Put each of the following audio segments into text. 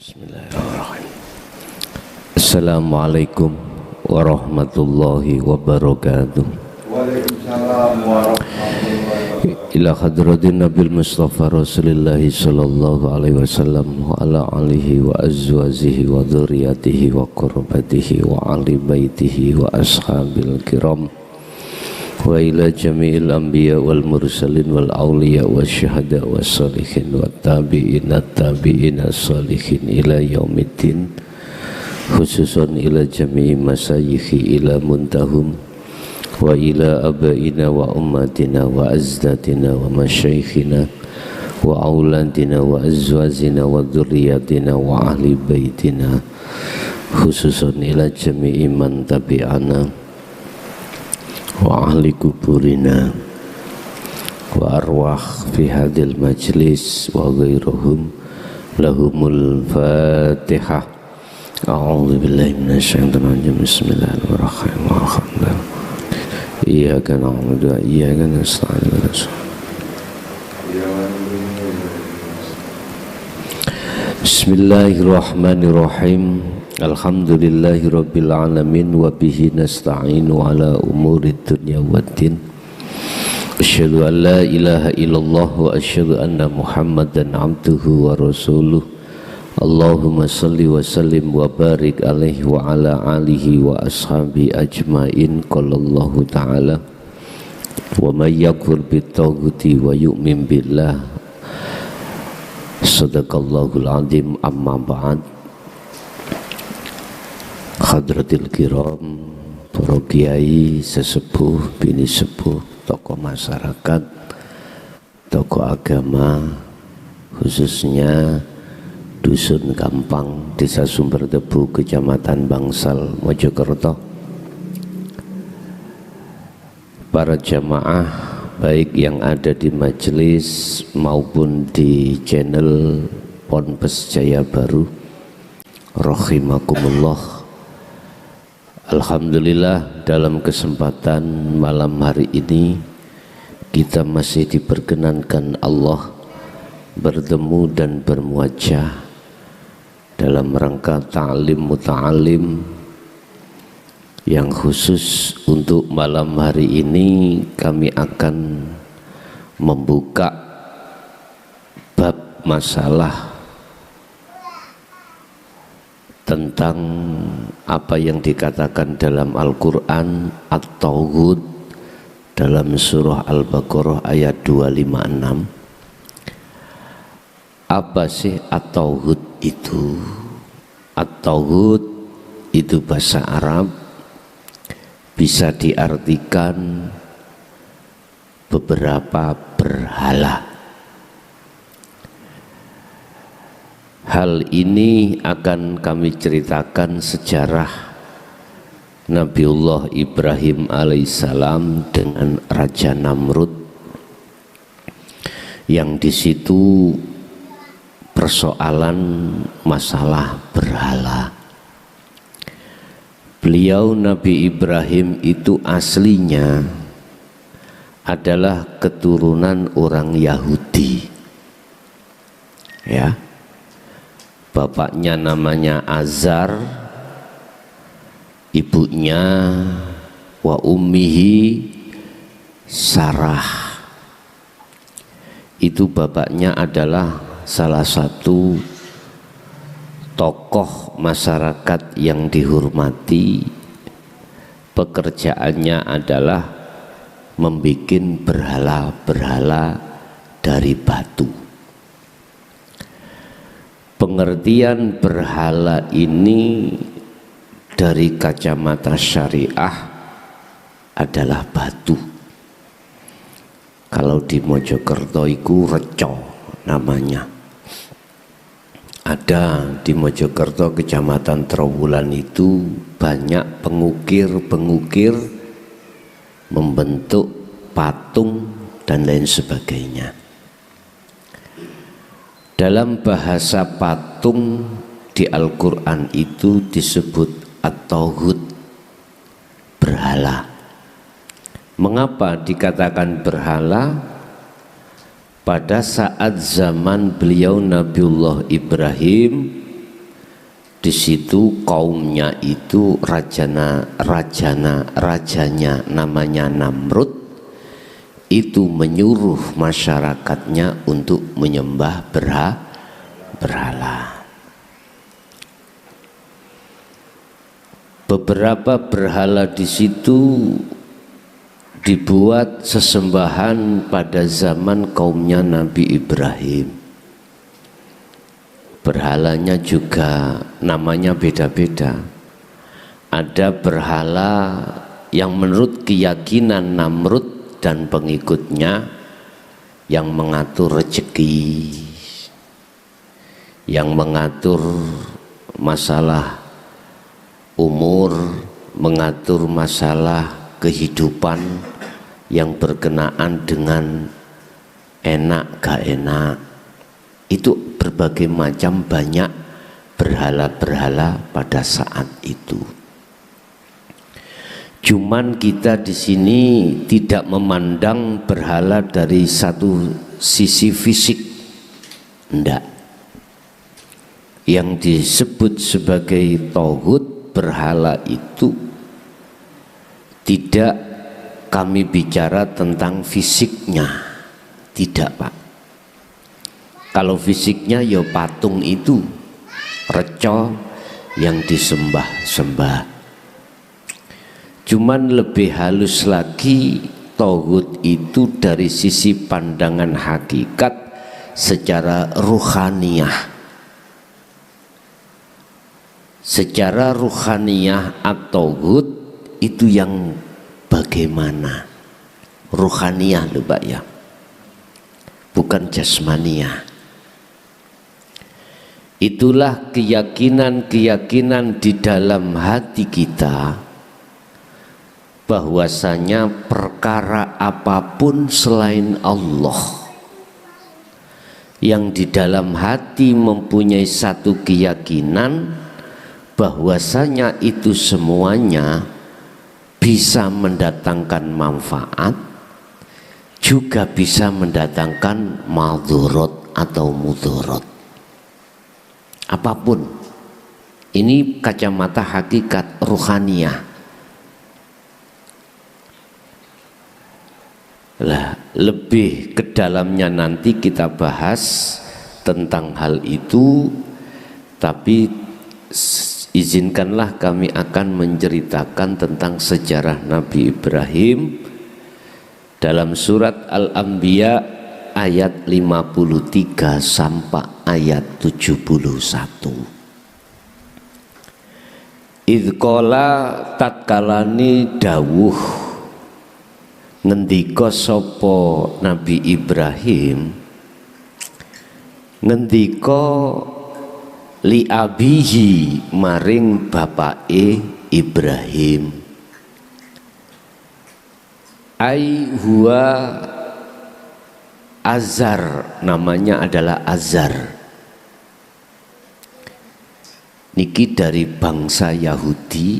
Bismillahirrahmanirrahim. Assalamualaikum warahmatullahi wabarakatuh. Waalaikumsalam warahmatullahi wabarakatuh. Ila hadratin Nabil Mustafa Rasulullah sallallahu alaihi wasallam wa ala alihi wa azwajihi wa dzurriyyatihi wa qurbatihi wa ali baitihi wa ashabil kiram wa ila jami'il anbiya wal mursalin wal awliya wa syuhada wa salihin wa tabi'ina salihin ila yaumiddin, khususan ila jami'i masayikhi ila muntahum wa ila abaina wa ummatina wa azdatina wa masyaikhina wa auladina wa azwazina wa dzurriyyatina wa ahli baitina, khususan ila jami'i man tabi'ana wa ahli kuburina wa arwah fi hadil majlis wa ghairuhum lahumul fatihah. A'udzu billahi minasyaitonir rajim. Bismillahirrahmanirrahim. Iyyaka na'budu wa iyyaka nasta'in. Bismillahirrahmanirrahim. Alhamdulillahi rabbil alamin wa bihi nasta'inu ala umurid dunya waddin. Asyhadu an la ilaha illallah wa asyhadu anna Muhammadan abduhu wa rasuluh. Allahumma salli wa sallim wa barik alaihi wa ala alihi wa ashabi ajmain. Qala Allah ta'ala wa may yakfur bit-taghuti wa yu'min billah. Sadaqallahul azim. Amma ba'd. Hadratil kiram, para kiai, sesepuh, bini sepuh, tokoh masyarakat, tokoh agama, khususnya Dusun Gampang, Desa Sumberdebu, Kecamatan Bangsal, Mojokerto. Para jamaah baik yang ada di majelis maupun di channel Ponpes Jaya Baru, rahimakumullah. Alhamdulillah, dalam kesempatan malam hari ini kita masih diperkenankan Allah bertemu dan bermuajah dalam rangka ta'lim muta'alim yang khusus. Untuk malam hari ini kami akan membuka bab masalah tentang apa yang dikatakan dalam Al-Quran At-Taghut dalam surah Al-Baqarah ayat 256. Apa sih At-Taghut itu? At-Taghut itu bahasa Arab, bisa diartikan beberapa berhala. Hal ini akan kami ceritakan sejarah Nabiullah Ibrahim alaihissalam dengan Raja Namrud, yang di situ persoalan masalah berhala. Beliau Nabi Ibrahim itu aslinya adalah keturunan orang Yahudi, ya. Bapaknya namanya Azar, ibunya wa ummihi Sarah. Itu bapaknya adalah salah satu tokoh masyarakat yang dihormati. Pekerjaannya adalah membuat berhala-berhala dari batu. Pengertian berhala ini dari kacamata syariah adalah batu. Kalau di Mojokerto itu reco namanya. Ada di Mojokerto, Kecamatan Trowulan itu banyak pengukir-pengukir membentuk patung dan lain sebagainya. Dalam bahasa patung di Al-Quran itu disebut At-Taghut, berhala. Mengapa dikatakan berhala? Pada saat zaman beliau Nabiullah Ibrahim, Di situ kaumnya itu rajanya namanya Namrud, itu menyuruh masyarakatnya untuk menyembah berhala. Beberapa berhala di situ dibuat sesembahan pada zaman kaumnya Nabi Ibrahim. Berhalanya juga namanya beda-beda. Ada berhala yang menurut keyakinan Namrud dan pengikutnya yang mengatur rezeki, yang mengatur masalah umur, mengatur masalah kehidupan yang berkenaan dengan enak gak enak. Itu berbagai macam banyak berhala-berhala pada saat itu. Cuman kita di sini tidak memandang berhala dari satu sisi fisik, enggak. Yang disebut sebagai tauhid berhala itu tidak kami bicara tentang fisiknya, tidak Pak. Kalau fisiknya ya patung itu, reco yang disembah-sembah. Cuman lebih halus lagi, tauhid itu dari sisi pandangan hakikat secara ruhaniyah. Secara ruhaniyah at-tauhid itu yang bagaimana? Ruhaniyah lho Pak ya, bukan jasmaniyah. Itulah keyakinan-keyakinan di dalam hati kita bahwasanya perkara apapun selain Allah yang di dalam hati mempunyai satu keyakinan bahwasanya itu semuanya bisa mendatangkan manfaat, juga bisa mendatangkan madhurat atau mudharat. Apapun, ini kacamata hakikat ruhaniyah. Lah, lebih ke dalamnya nanti kita bahas tentang hal itu, tapi izinkanlah kami akan menceritakan tentang sejarah Nabi Ibrahim dalam surat Al-Anbiya ayat 53 sampai ayat 71. Idqala tatkalani dawuh ngendika sapa Nabi Ibrahim, ngendika li abihi maring bapake Ibrahim, ai huwa Azar, namanya adalah Azar. Niki dari bangsa Yahudi,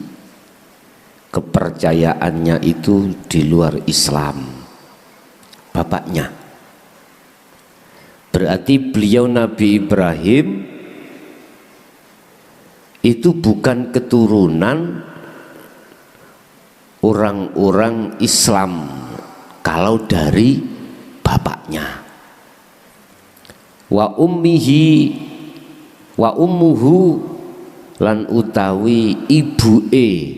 kepercayaannya itu di luar Islam. Bapaknya berarti beliau Nabi Ibrahim itu bukan keturunan orang-orang Islam kalau dari bapaknya. Wa ummuhu lan utawi ibuke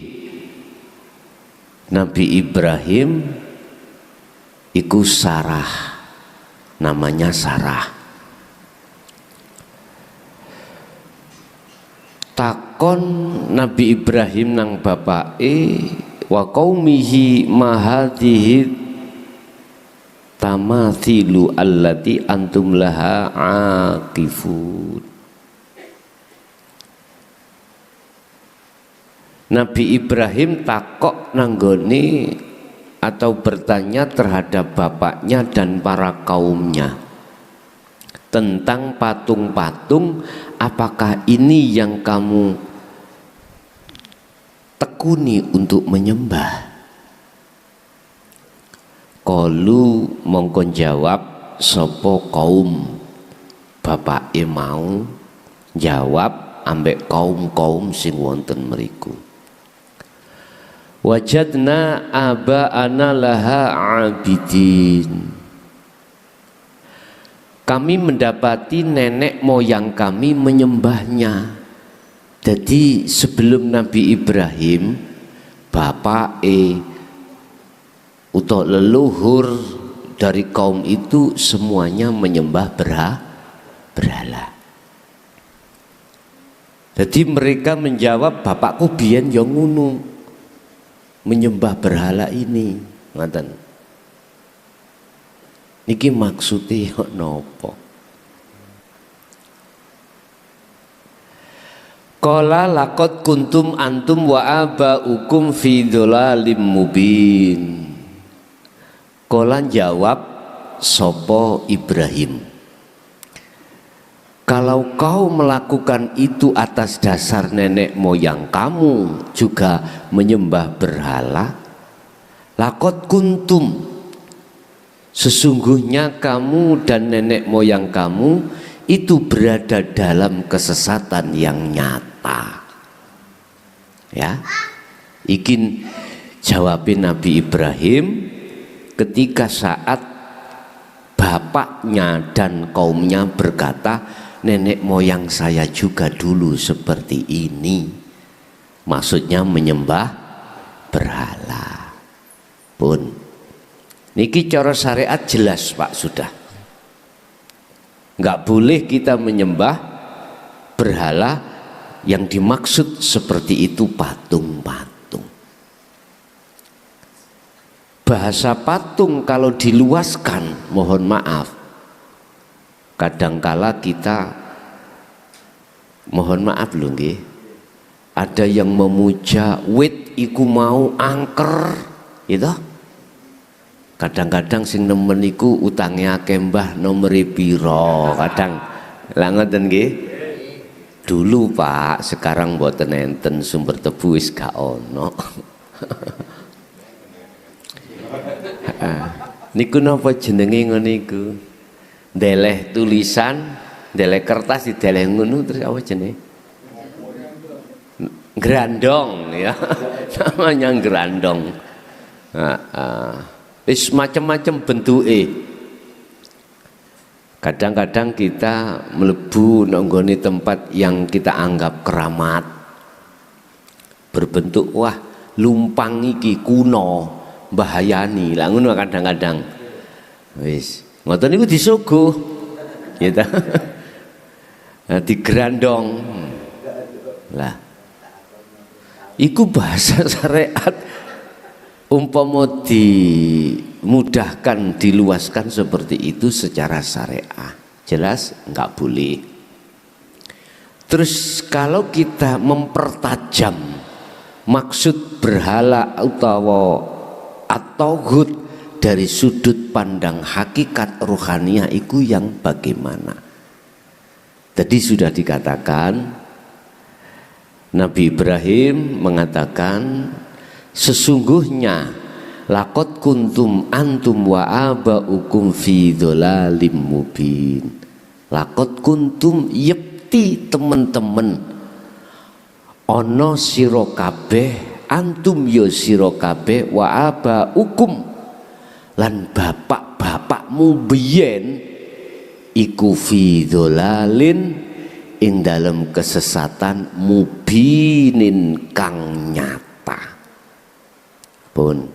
Nabi Ibrahim iku Sarah, namanya Sarah. Takon Nabi Ibrahim nang bapake, wa qaumihi mahadhihi tamathilu allati antum laha aqifun. Nabi Ibrahim takok nanggone atau bertanya terhadap bapaknya dan para kaumnya tentang patung-patung, apakah ini yang kamu tekuni untuk menyembah? Qalu mongko jawab sapa kaum bapake mau jawab ambek kaum-kaum sing wonten mriku. Wajadna aba'ana laha abidin. Kami mendapati nenek moyang kami menyembahnya. Jadi sebelum Nabi Ibrahim, bapak atau leluhur dari kaum itu semuanya menyembah berhala. Jadi mereka menjawab, bapakku biyen yo ngono, menyembah berhala ini. Ngoten. Niki maksudnya nopo? Qala laqad kuntum antum wa aba'ukum fi dhalalim mubin. Qala jawab sopo Ibrahim, kalau kau melakukan itu atas dasar nenek moyang kamu juga menyembah berhala, laqad kuntum, sesungguhnya kamu dan nenek moyang kamu itu berada dalam kesesatan yang nyata. Ya, ikin jawabin Nabi Ibrahim ketika saat bapaknya dan kaumnya berkata, nenek moyang saya juga dulu seperti ini. Maksudnya menyembah berhala. Pun niki cara syariat jelas Pak, sudah nggak boleh kita menyembah berhala. Yang dimaksud seperti itu patung-patung. Bahasa patung kalau diluaskan, mohon maaf, kadangkala kita, mohon maaf loh nggih, ada yang memuja wit iku mau angker gitu. Kadang-kadang sing nemen iku utangnya akeh mbah nomere pira, kadang lha ngoten nggih. Dulu Pak, sekarang mboten enten, sumber tebu wis gak ono. Niku napa jenenge ngene iku? Ndeleh tulisan, ndeleh kertas dideleh ngono terus apa jenenge? Grandong ya. Namanya grandong. Wis macam-macam bentuke. Kadang-kadang kita mlebu nonggone tempat yang kita anggap keramat, berbentuk wah lumpang iki kuno, bahayani. Lah ngono kadang-kadang. Wis, ngoten niku disuguh. Gitu. Nah, digrandong. Lah. Iku bahasa syariat. Umpama dimudahkan, diluaskan seperti itu secara syariah, jelas nggak boleh. Terus kalau kita mempertajam maksud berhala atau hud dari sudut pandang hakikat ruhaniyah itu yang bagaimana? Tadi sudah dikatakan, Nabi Ibrahim mengatakan, sesungguhnya laqad kuntum antum wa aba'ukum fi dhalalim mubin. Laqad kuntum yepti teman-teman ana sira kabeh, antum ya sira kabeh, wa aba'ukum lan bapak-bapakmu biyen iku fi dhalalin ing dalam kesesatan mubinin kang nyata. Pun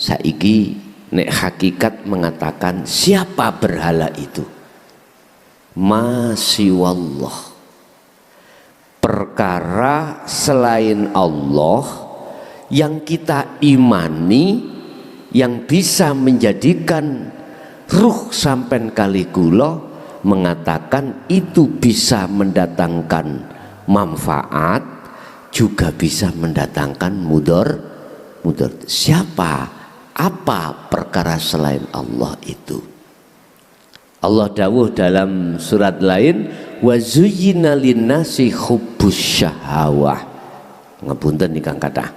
saiki nek hakikat mengatakan siapa berhala itu? Masiwallah, perkara selain Allah yang kita imani, yang bisa menjadikan ruh sampean kali kula mengatakan itu bisa mendatangkan manfaat, juga bisa mendatangkan mudor. Siapa, apa perkara selain Allah itu? Allah dawuh dalam surat lain, wa zuyyina linnasi hubbus syahawah. Ngapunten nih Kang Kathah,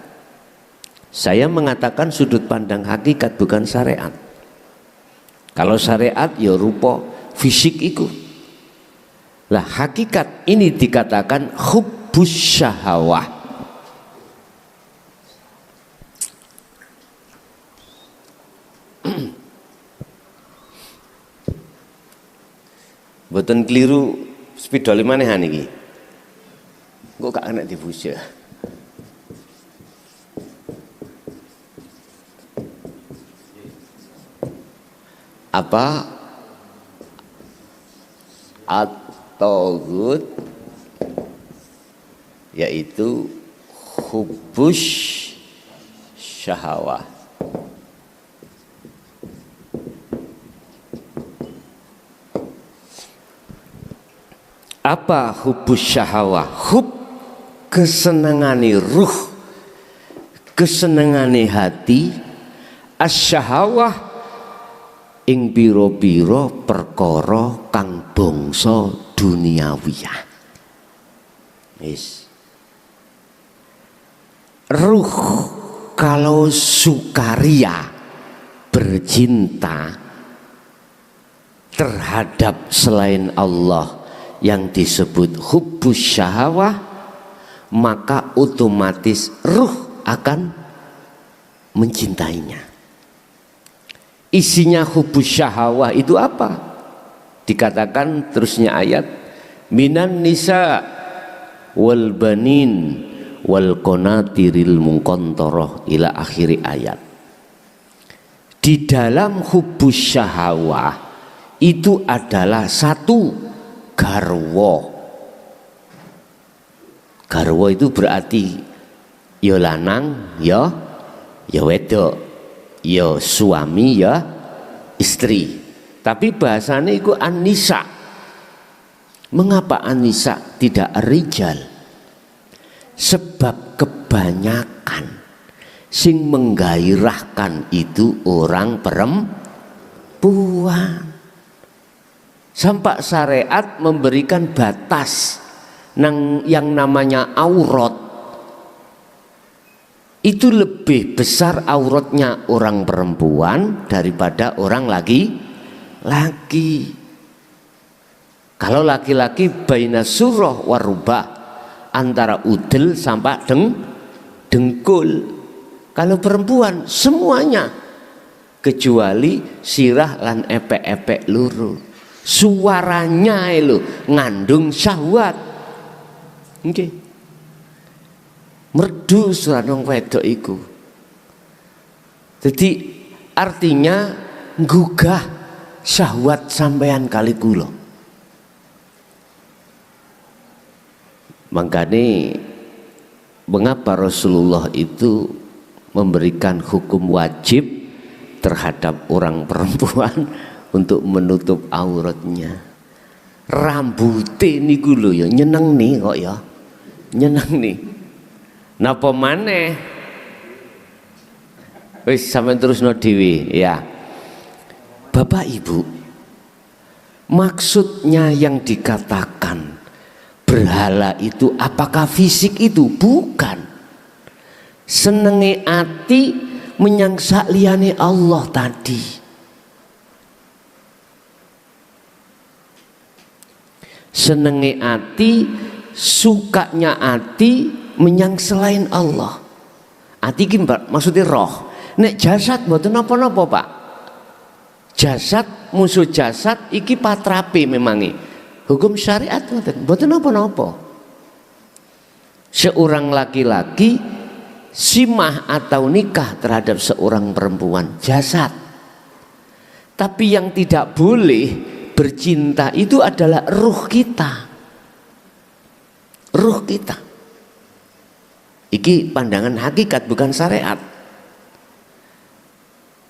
saya mengatakan sudut pandang hakikat bukan syariat. Kalau syariat ya rupa fisik iku. Lah hakikat ini dikatakan hubbus syahawah. Mboten keliru spidol manehan iki. Kok gak enak dibuja. Apa at-taghut yaitu hubbus syahawah. Apa hubbus syahawah? Hub kesenangane ruh, kesenangane hati, asyahawah ing pira-pira perkara kang bangsa duniawiyah. Wis. Ruh kalau sukaria bercinta terhadap selain Allah yang disebut hubbus syahawah, maka otomatis ruh akan mencintainya. Isinya hubbus syahawah itu apa? Dikatakan terusnya ayat, minan nisa wal banin wal qanatiril muqantarah ila akhiri ayat. Di dalam hubbus syahawah itu adalah satu garwa. Garwa itu berarti ya lanang, ya wedok, ya suami, ya istri. Tapi bahasanya itu an-nisa. Mengapa an-nisa tidak rijal? Sebab kebanyakan sing menggairahkan itu orang perempuan. Sampai syariat memberikan batas yang namanya aurat. Itu lebih besar auratnya orang perempuan daripada orang laki-laki. Kalau laki-laki baina surah warubah, antara udel sampai dengkul. Kalau perempuan semuanya kecuali sirah lan epek-epek luru. Suaranya itu ngandung syahwat. Nggih. Merdu suara wong wedok iku. Jadi artinya nggugah syahwat sampean kali kula. Makanya mengapa Rasulullah itu memberikan hukum wajib terhadap orang perempuan untuk menutup auratnya. Rambute niku lho ya nyeneng nih kok ya. Nyeneng nih. Napa maneh? Wis sampean terusno dhewe ya. Bapak Ibu, maksudnya yang dikatakan berhala itu apakah fisik itu? Bukan. Senenge ati menyang liyane Allah tadi. Senenge ati, sukanya ati menyang selain Allah. Ati ki maksudnya roh. Nek jasad mboten napa-napa, Pak. Jasad musuh jasad iki patrape memangi. Hukum syariat mboten napa-napa. Seorang laki-laki simah atau nikah terhadap seorang perempuan jasad. Tapi yang tidak boleh bercinta itu adalah ruh kita. Ruh kita. Iki pandangan hakikat bukan syariat.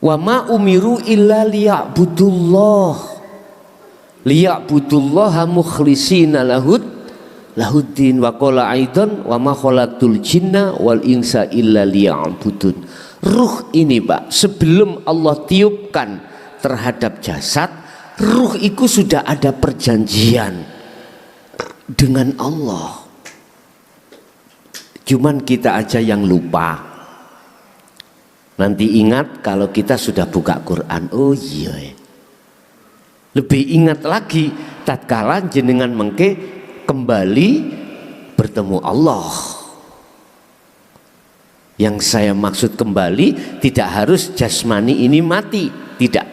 Wa ma umiru illa liya'budullah. Liya'budullaha mukhlishina lahuddin wa qala aidan wa ma khalaqtul jinna wal insa illa liya'budun. Ruh ini, Pak, sebelum Allah tiupkan terhadap jasad, ruh itu sudah ada perjanjian dengan Allah. Cuman kita aja yang lupa. Nanti ingat kalau kita sudah buka Quran. Oh iya, Lebih ingat lagi tatkala jenengan mengke kembali bertemu Allah. Yang saya maksud kembali tidak harus jasmani ini mati, tidak.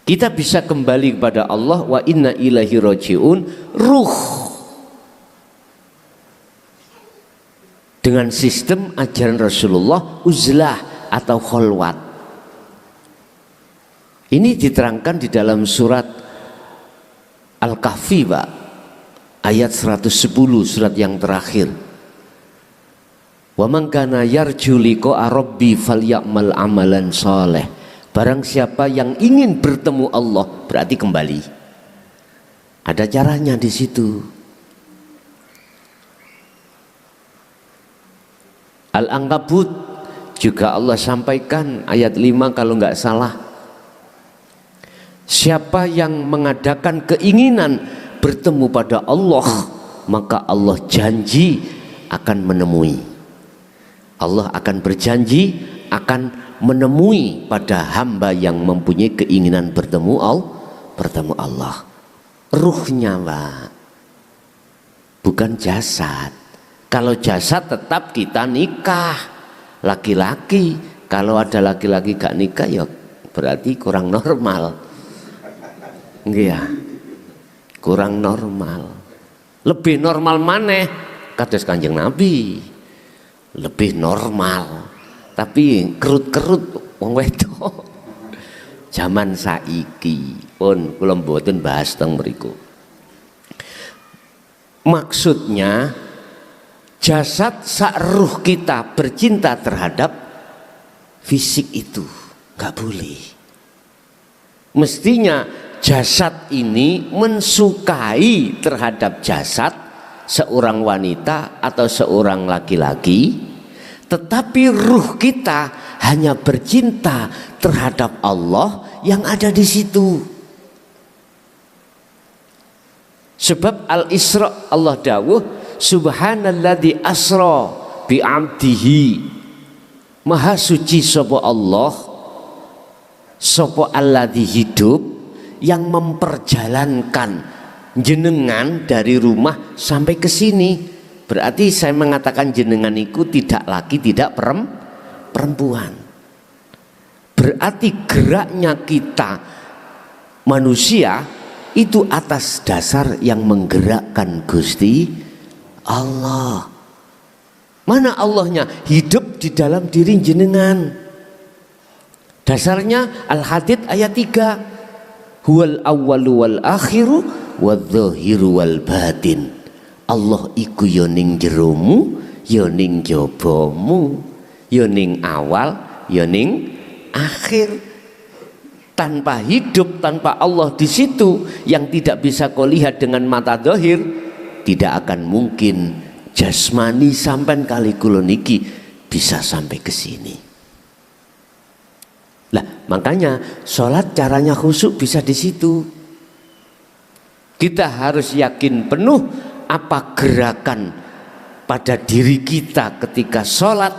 Kita bisa kembali kepada Allah, wa inna ilaihi rajiun, ruh. Dengan sistem ajaran Rasulullah uzlah atau kholwat. Ini diterangkan di dalam surat Al-Kahfi, Pak, ayat 110, surat yang terakhir. Wa man kana yarju liqa'a rabbi falyamal amalan shalih. Barang siapa yang ingin bertemu Allah berarti kembali. Ada caranya di situ. Al-Ankabut juga Allah sampaikan ayat 5 kalau nggak salah. Siapa yang mengadakan keinginan bertemu pada Allah, maka Allah janji akan menemui. Allah akan berjanji akan menemui pada hamba yang mempunyai keinginan bertemu Allah. Ruhnya, Pak, bukan jasad. Kalau jasad tetap kita nikah laki-laki. Kalau ada laki-laki gak nikah ya berarti kurang normal. Iya, kurang normal. Lebih normal maneh kados Kanjeng Nabi. Lebih normal. Tapi kerut-kerut wong wedok. Zaman saiki pun kula mboten bahas teng mriku. Maksudnya jasad sak ruh kita bercinta terhadap fisik itu nggak boleh. Mestinya jasad ini mensukai terhadap jasad seorang wanita atau seorang laki-laki, tetapi ruh kita hanya bercinta terhadap Allah yang ada di situ. Sebab Al-Isra Allah dawuh subhanalladzi asra bi 'abdihi. Maha suci sapa Allah, sapa alladzi hidup yang memperjalankan jenengan dari rumah sampai ke sini. Berarti saya mengatakan jenengan itu tidak laki, tidak perempuan. Berarti geraknya kita manusia itu atas dasar yang menggerakkan Gusti Allah. Mana Allahnya? Hidup di dalam diri jenengan. Dasarnya Al-Hadid ayat 3. Huwal awwalu wal akhiru wadh-dhahiru wal batin. Allah iku ya ning jeromu, ya ning jabamu, ya ning awal, ya ning akhir. Tanpa hidup, tanpa Allah di situ yang tidak bisa kau lihat dengan mata zahir, tidak akan mungkin jasmani sampai kali kula niki bisa sampai ke sini. Lah, makanya sholat caranya khusyuk bisa di situ. Kita harus yakin penuh apa gerakan pada diri kita ketika sholat,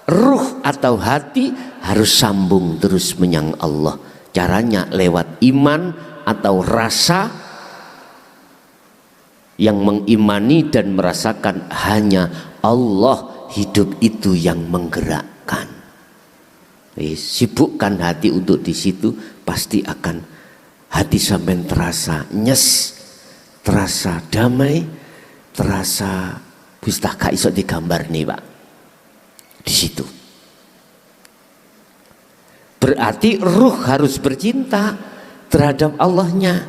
ruh atau hati harus sambung terus menyang Allah. Caranya lewat iman atau rasa yang mengimani dan merasakan hanya Allah hidup itu yang menggerakkan. Sibukkan hati untuk di situ, pasti akan hati sampai terasa nyes, terasa damai, terasa pustaka iso digambar nih, Pak. Di situ. Berarti ruh harus bercinta terhadap Allahnya.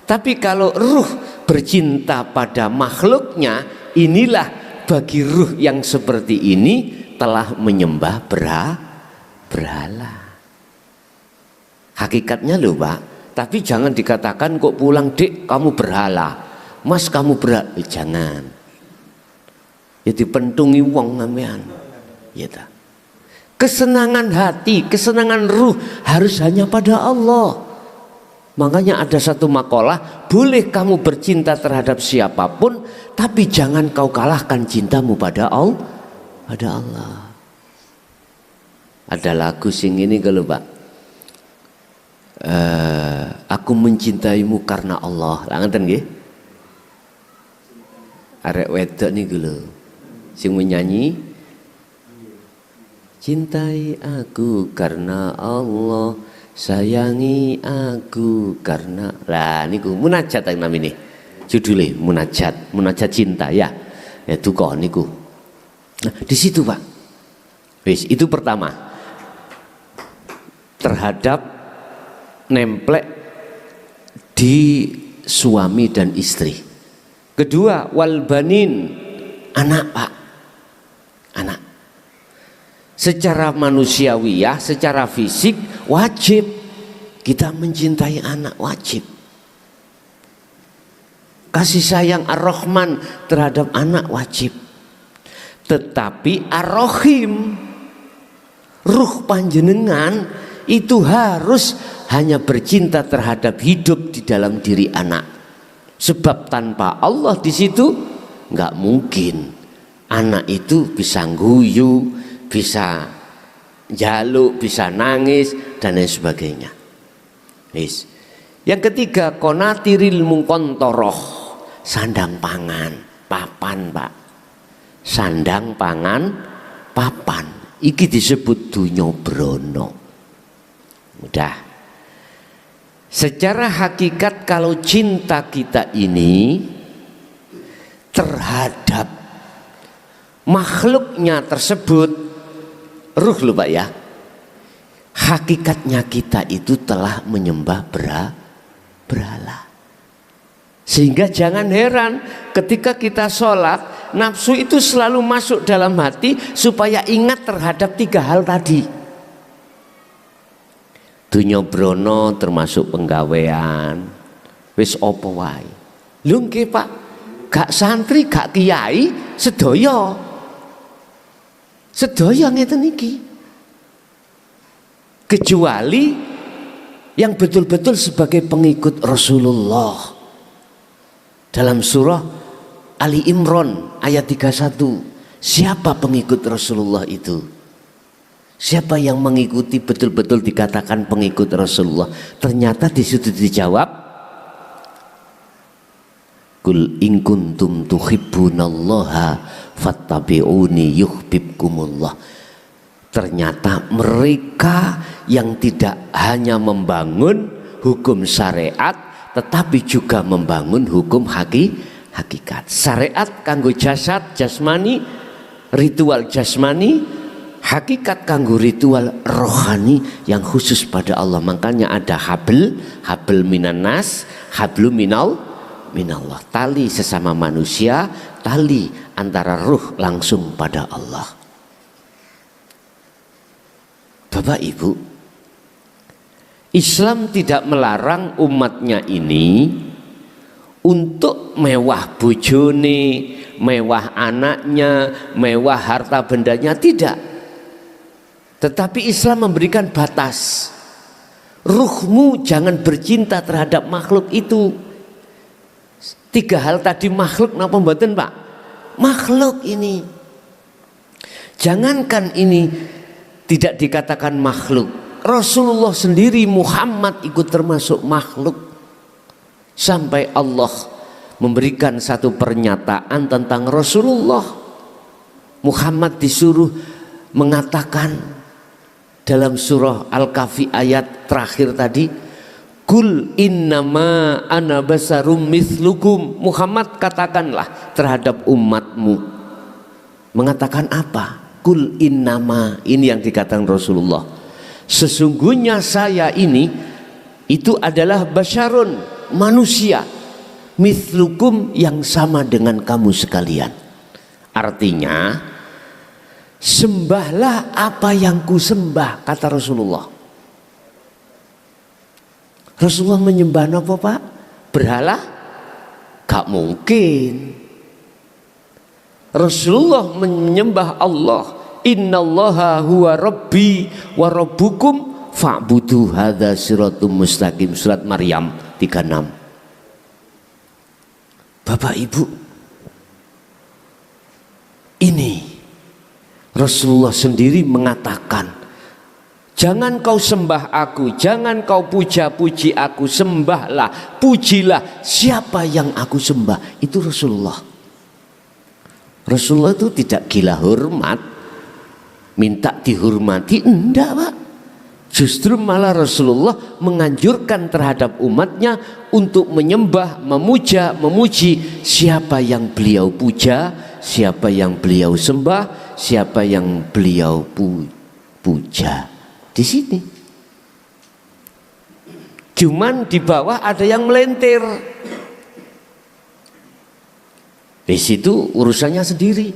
Tapi kalau ruh bercinta pada makhluknya, inilah bagi ruh yang seperti ini telah menyembah berhala. Hakikatnya loh, Pak. Tapi jangan dikatakan kok pulang, Dik, kamu berhala. Mas, kamu berhala. Jangan. Ya dipentungi wong sampean. Ya ta. Kesenangan hati, kesenangan ruh harus hanya pada Allah. Makanya ada satu makalah, boleh kamu bercinta terhadap siapapun, tapi jangan kau kalahkan cintamu pada Allah. Pada Allah. Ada lagu sing ini kalau, Pak. Aku mencintaimu karena Allah. Lah ngeten nggih. Arek wedok niku lho. Sing menyanyi cintai aku karena Allah, sayangi aku karena. Lah niku munajat yang namanya. Judulnya munajat cinta ya. Ya duka niku. Nah, di situ Pak. Wis, itu pertama. Terhadap nemplek di suami dan istri. Kedua, wal banin, anak Pak. Anak. Secara manusiawiyah, secara fisik wajib kita mencintai anak, wajib. Kasih sayang Ar-Rahman terhadap anak wajib. Tetapi Ar-Rahim, ruh panjenengan itu harus hanya bercinta terhadap hidup di dalam diri anak. Sebab tanpa Allah di situ nggak mungkin anak itu bisa guyu, bisa jaluk, bisa nangis dan lain sebagainya. Yes. Yang ketiga, konatiril mungkontoroh, sandang pangan, papan Pak. Sandang pangan, papan. Iki disebut dunya brono. Mudah. Secara hakikat kalau cinta kita ini terhadap makhluknya tersebut, ruh lho Pak ya, hakikatnya kita itu telah menyembah berhala. Sehingga jangan heran ketika kita sholat, nafsu itu selalu masuk dalam hati supaya ingat terhadap tiga hal tadi. Dunya brono termasuk penggawean, wis opo wae. Lho nggih Pak, gak santri, gak kiai, sedaya. Sedaya ngeten iki. Kecuali yang betul-betul sebagai pengikut Rasulullah. Dalam surah Ali Imran ayat 31, siapa pengikut Rasulullah itu? Siapa yang mengikuti betul-betul dikatakan pengikut Rasulullah? Ternyata di situ dijawab, Kul in kuntum tuhibbunallaha fattabi'uni yuhibbukumullah. Ternyata mereka yang tidak hanya membangun hukum syariat tetapi juga membangun hukum hakikat. Syariat kanggo jasad jasmani, ritual jasmani, hakikat kanggo ritual rohani yang khusus pada Allah. Makanya ada habl minanas, hablu minallah. Tali sesama manusia, tali antara ruh langsung pada Allah. Bapak Ibu, Islam tidak melarang umatnya ini untuk mewah bojone, mewah anaknya, mewah harta bendanya, tidak. Tetapi Islam memberikan batas. Ruhmu jangan bercinta terhadap makhluk itu. Tiga hal tadi makhluk napa mboten Pak? Makhluk ini. Jangankan ini tidak dikatakan makhluk. Rasulullah sendiri Muhammad ikut termasuk makhluk. Sampai Allah memberikan satu pernyataan tentang Rasulullah. Muhammad disuruh mengatakan dalam surah Al-Kahfi ayat terakhir tadi, Kul innama ana basarum mithlukum. Muhammad katakanlah terhadap umatmu. Mengatakan apa? Kul innama, ini yang dikatakan Rasulullah. Sesungguhnya saya ini itu adalah basyarun, manusia, mithlukum yang sama dengan kamu sekalian. Artinya sembahlah apa yang ku sembah, kata Rasulullah. Rasulullah menyembah apa Pak? Berhala? Gak mungkin. Rasulullah menyembah Allah. Innallaha huwa rabbi wa rabbukum fa'budu hadza siratum mustaqim. Surat Maryam 36. Bapak Ibu, ini Rasulullah sendiri mengatakan Jangan kau sembah aku, jangan kau puja-puji aku, sembahlah, pujilah siapa yang aku sembah. Itu Rasulullah. Rasulullah itu tidak gila hormat, minta dihormati, enggak Pak. Justru malah Rasulullah menganjurkan terhadap umatnya untuk menyembah, memuja, memuji siapa yang beliau puja, siapa yang beliau sembah, siapa yang beliau puja. Di sini. Cuman di bawah ada yang melentir. Di situ urusannya sendiri.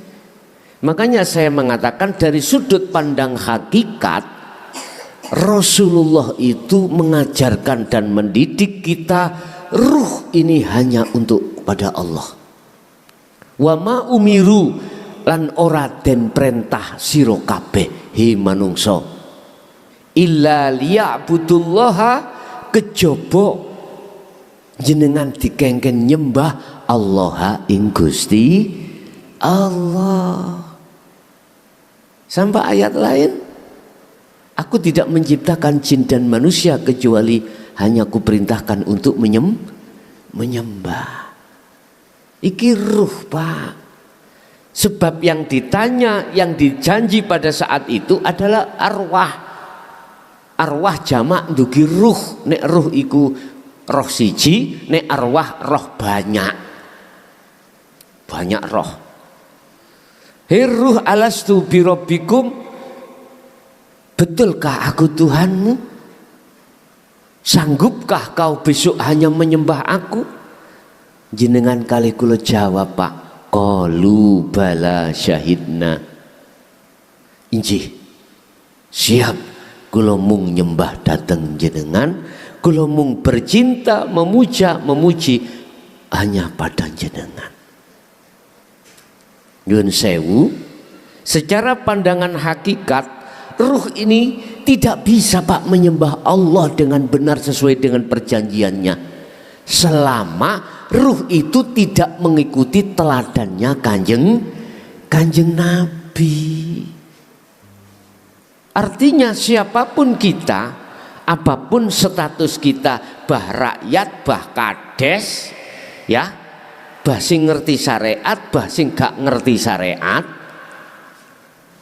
Makanya saya mengatakan dari sudut pandang hakikat, Rasulullah itu mengajarkan dan mendidik kita, ruh ini hanya untuk pada Allah. Wa ma umiru lan ora den perintah sira kabeh he manungsa illa liya'budullaha kejaba jenengan dikengken nyembah Allah ing Gusti Allah. Sampai ayat lain, aku tidak menciptakan jin dan manusia kecuali hanya kuperintahkan untuk menyembah. Iki ruh Pak. Sebab yang ditanya, yang dijanji pada saat itu adalah arwah. Arwah jamak ndugi ruh. Nek ruh iku roh siji, nek arwah roh banyak. Banyak roh. Hei ruh alastu birabbikum, betulkah aku Tuhanmu? Sanggupkah kau besok hanya menyembah aku? Jenengan kali kula jawab Pak, qalu bala syahidna. Injih, siap. Kula mung nyembah dateng jenengan, kula mung bercinta, memuja, memuji hanya pada jenengan. Nyuwun sewu, secara pandangan hakikat, ruh ini tidak bisa Pak menyembah Allah dengan benar sesuai dengan perjanjiannya, selama ruh itu tidak mengikuti teladannya kanjeng Nabi. Artinya siapapun kita, apapun status kita, bah rakyat, bah kades, ya, bah sing ngerti syariat, bah sing gak ngerti syariat,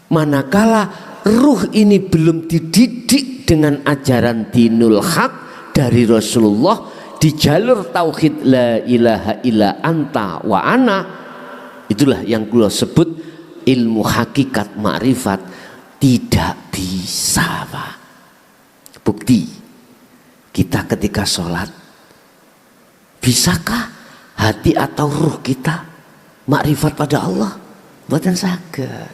manakala ruh ini belum dididik dengan ajaran dinul haq dari Rasulullah di jalur tauhid la ilaha illa anta wa ana, itulah yang kula sebut ilmu hakikat ma'rifat. Tidak bisa Pak. Bukti kita ketika sholat, bisakah hati atau ruh kita makrifat pada Allah? Mboten saged.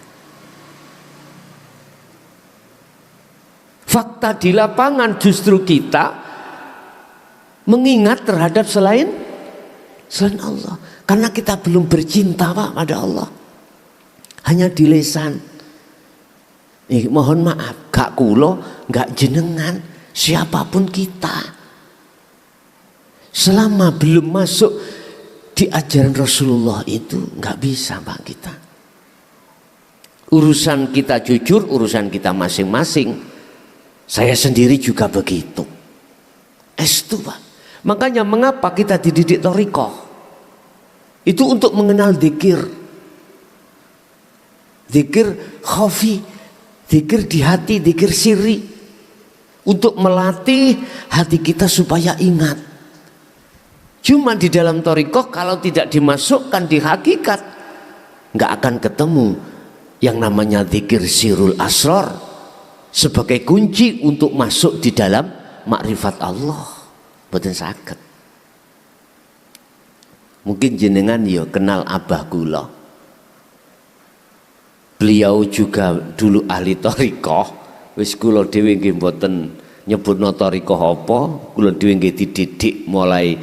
Fakta di lapangan justru kita mengingat terhadap selain Allah, karena kita belum bercinta Pak pada Allah, hanya di lisan. Mohon maaf, gak kulo, gak jenengan, siapapun kita, selama belum masuk di ajaran Rasulullah itu gak bisa Pak kita. Urusan kita jujur, urusan kita masing-masing. Saya sendiri juga begitu. Estu Pak. Makanya mengapa kita dididik thariqah? Itu untuk mengenal dzikir. Dzikir khafi, dzikir di hati, dzikir sirri, untuk melatih hati kita supaya ingat. Cuma di dalam thariqah kalau tidak dimasukkan di hakikat, nggak akan ketemu yang namanya dzikir sirrul asrar sebagai kunci untuk masuk di dalam makrifat Allah. Boten saged. Mungkin jenengan ya kenal Abah kula. Beliau juga dulu ahli thariqah. Wis kula dhewe nggih mboten nyebutna thariqah apa, kula dhewe nggih dididik mulai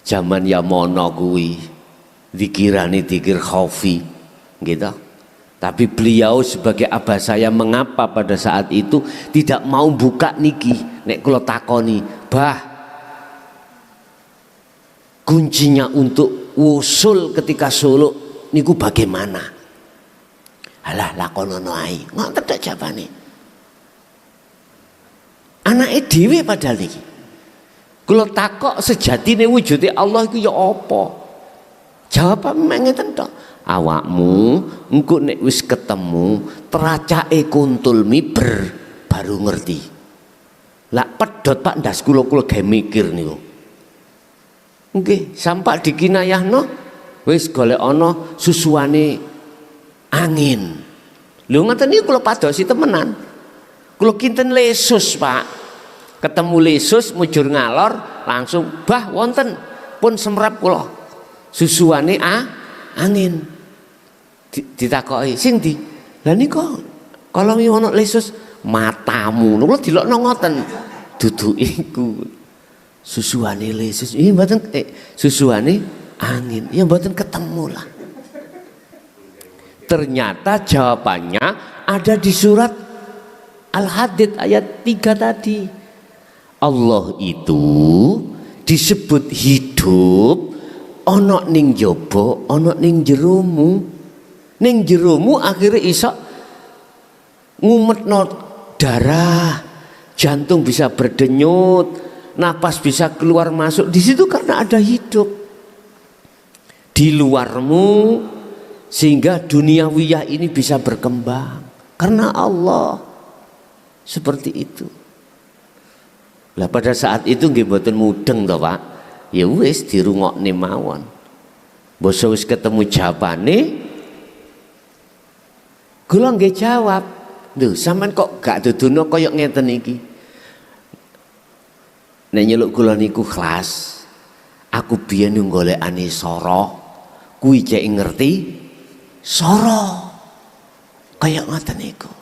zaman Yamono kuwi. Zikirane zikir khafi, gitu. Tapi beliau sebagai abah saya, mengapa pada saat itu tidak mau buka niki? Nek kula takoni, "Bah, kuncinya untuk wusul ketika suluk niku bagaimana?" Alah lakonono ae. Ngoten tak jawabane. Anake dhewe padahal iki. Kula takok sejatine wujude Allah iku ya apa? Jawabane ngeten tok. Awakmu engko nek wis ketemu teracake kuntul miber baru ngerti. Lah pedhot Pak ndas kula gawe mikir niku. Nggih, sampak dikinayahno wis golek ana susuane angin. Lho ngoten niku kula padosi temenan. Kula kinten lesus, Pak. Ketemu lesus mujur ngalor langsung bah wonten pun semrap kula. Susuane angin. Ditakoki, "Sing ndi?" Lah niku kalau ono lesus matamu. Kula dilokno ngoten. Dudu iku. Susuane lesus. Iya mboten susuane angin. Ya mboten ketemu lah. Ternyata jawabannya ada di surat Al-Hadid ayat 3 tadi. Allah itu disebut hidup ana ning jaba, ana ning jeromu. Ning jeromu akhirnya iso ngumetno darah, jantung bisa berdenyut, napas bisa keluar masuk. Di situ karena ada hidup. Di luarmu sehingga duniawiyah ini bisa berkembang karena Allah. Seperti itu. Lah pada saat itu nggih mboten mudeng to, Pak. Ya wis dirungokne mawon. Basa wis ketemu jawabane, kula nggih jawab. Lho, sampean kok gak dudono kaya ngeten iki? Nek nyeluk kula niku ikhlas. Aku biyen golekane sora, kuwi cek ngerti sora. Kaya ngoten niku.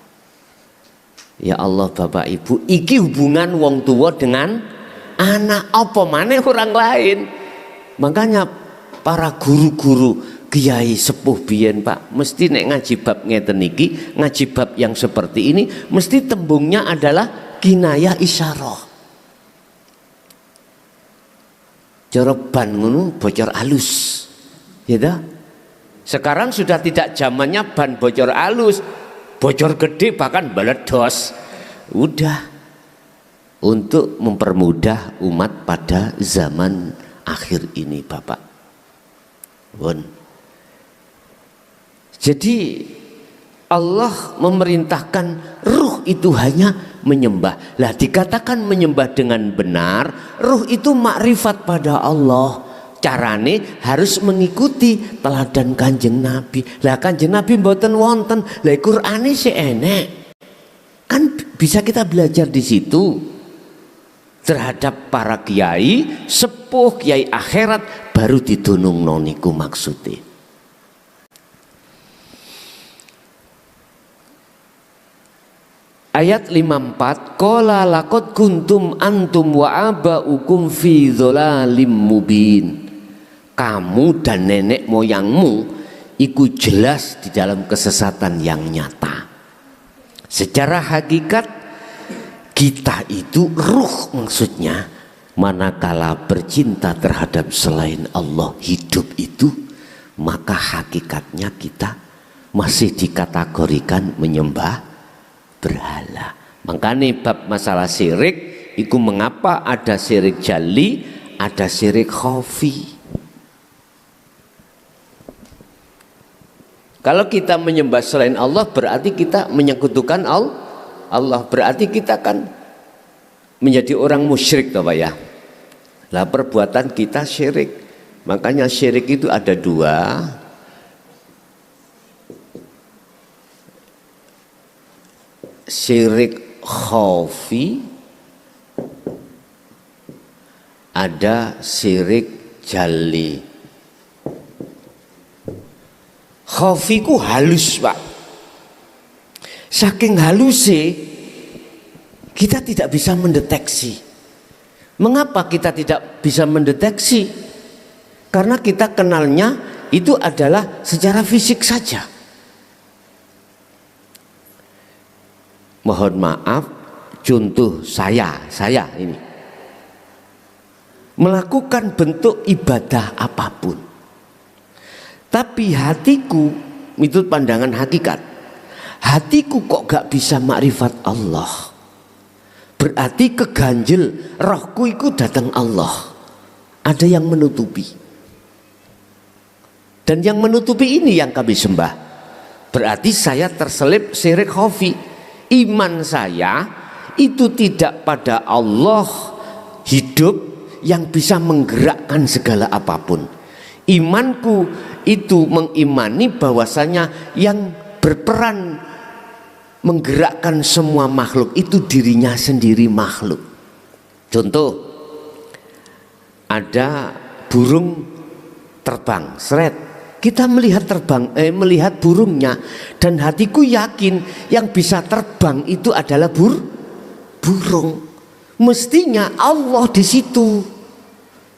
Ya Allah Bapak Ibu, iki hubungan wong tua dengan anak, apa maneh orang lain. Makanya para guru-guru kiai sepuh biyen Pak, mesti nek ngaji bab ngeten iki, ngaji bab yang seperti ini, mesti tembungnya adalah kinayah isyarah. Joroban ngono bocor alus. Ya dah? Sekarang sudah tidak zamannya ban bocor alus, bocor gede bahkan beledos. Udah untuk mempermudah umat pada zaman akhir ini Bapak. Bon. Jadi Allah memerintahkan ruh itu hanya menyembah. Lah dikatakan menyembah dengan benar, ruh itu makrifat pada Allah. Carane harus mengikuti teladan Kanjeng Nabi. Lah Kanjeng Nabi mboten wonten, lah Qur'ane sik enek. Kan bisa kita belajar di situ. Terhadap para kiai, sepuh kiai akhirat baru didunungno niku maksude. Ayat 54, qala laqad kuntum antum wa abaukum fi dhalalim mubin. Kamu dan nenek moyangmu iku jelas di dalam kesesatan yang nyata. Secara hakikat kita itu ruh, maksudnya manakala bercinta terhadap selain Allah hidup itu, maka hakikatnya kita masih dikategorikan menyembah berhala. Makanya bab masalah syirik itu mengapa ada syirik jali, ada syirik khafi. Kalau kita menyembah selain Allah berarti kita menyekutukan Allah, berarti kita kan menjadi orang musyrik toh Pak ya. Lah perbuatan kita syirik. Makanya syirik itu ada dua. Syirik khafi, ada syirik jali. Khafi ku halus Pak. Saking halusnya kita tidak bisa mendeteksi. Mengapa kita tidak bisa mendeteksi? Karena kita kenalnya itu adalah secara fisik saja. Mohon maaf, contoh saya ini melakukan bentuk ibadah apapun, tapi hatiku, itu pandangan hakikat, hatiku kok gak bisa makrifat Allah. berarti keganjel rohku iku datang Allah. Ada yang menutupi. Dan yang menutupi ini yang kami sembah. Berarti saya terselip syirik khafi. Iman saya itu tidak pada Allah hidup yang bisa menggerakkan segala apapun. Imanku itu mengimani bahwasanya yang berperan menggerakkan semua makhluk itu dirinya sendiri makhluk. Contoh, ada burung terbang, seret. Kita melihat melihat burungnya, dan hatiku yakin yang bisa terbang itu adalah burung. Mestinya Allah di situ.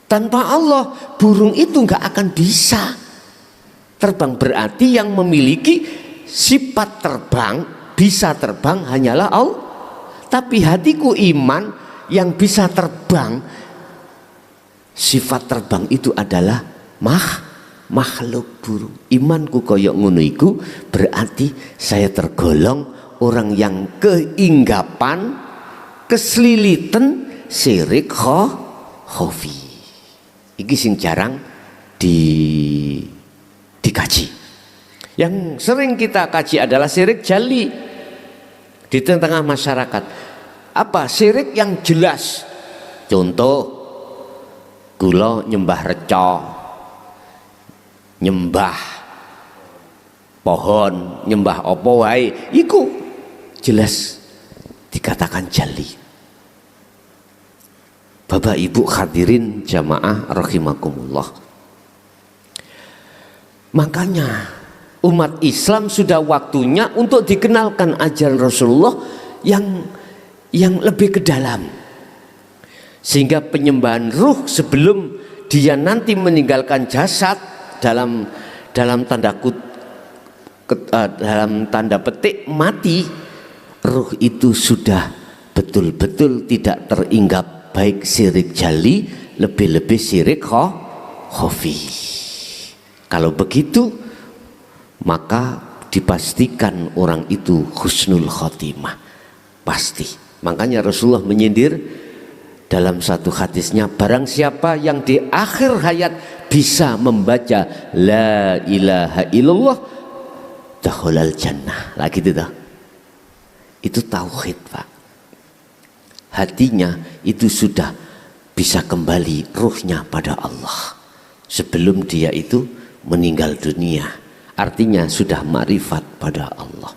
Tanpa Allah burung itu nggak akan bisa terbang. Berarti yang memiliki sifat terbang, bisa terbang hanyalah Allah. Tapi hatiku iman yang bisa terbang, sifat terbang itu adalah makhluk burung. Imanku koyok ngono iku, berarti saya tergolong orang yang keinggapan, keslilitan syirik khafi. Iki sing jarang dikaji. Yang sering kita kaji adalah syirik jali di tengah masyarakat. Apa syirik yang jelas? Contoh, kula nyembah reca, nyembah pohon, nyembah apa wae, iku jelas dikatakan jali. Bapak Ibu hadirin jamaah rahimakumullah. Makanya umat Islam sudah waktunya untuk dikenalkan ajaran Rasulullah yang lebih ke dalam. Sehingga penyembahan ruh sebelum dia nanti meninggalkan jasad dalam tanda petik mati, ruh itu sudah betul-betul tidak teringgap baik syirik jali, lebih-lebih syirik khafi. Kalau begitu maka dipastikan orang itu husnul khotimah, pasti. Makanya Rasulullah menyindir dalam satu hadisnya, barang siapa yang di akhir hayat bisa membaca la ilaha illallah dakhalal jannah. Lagi itu tauhid, Pak. Hatinya itu sudah bisa kembali ruhnya pada Allah sebelum dia itu meninggal dunia. Artinya sudah ma'rifat pada Allah.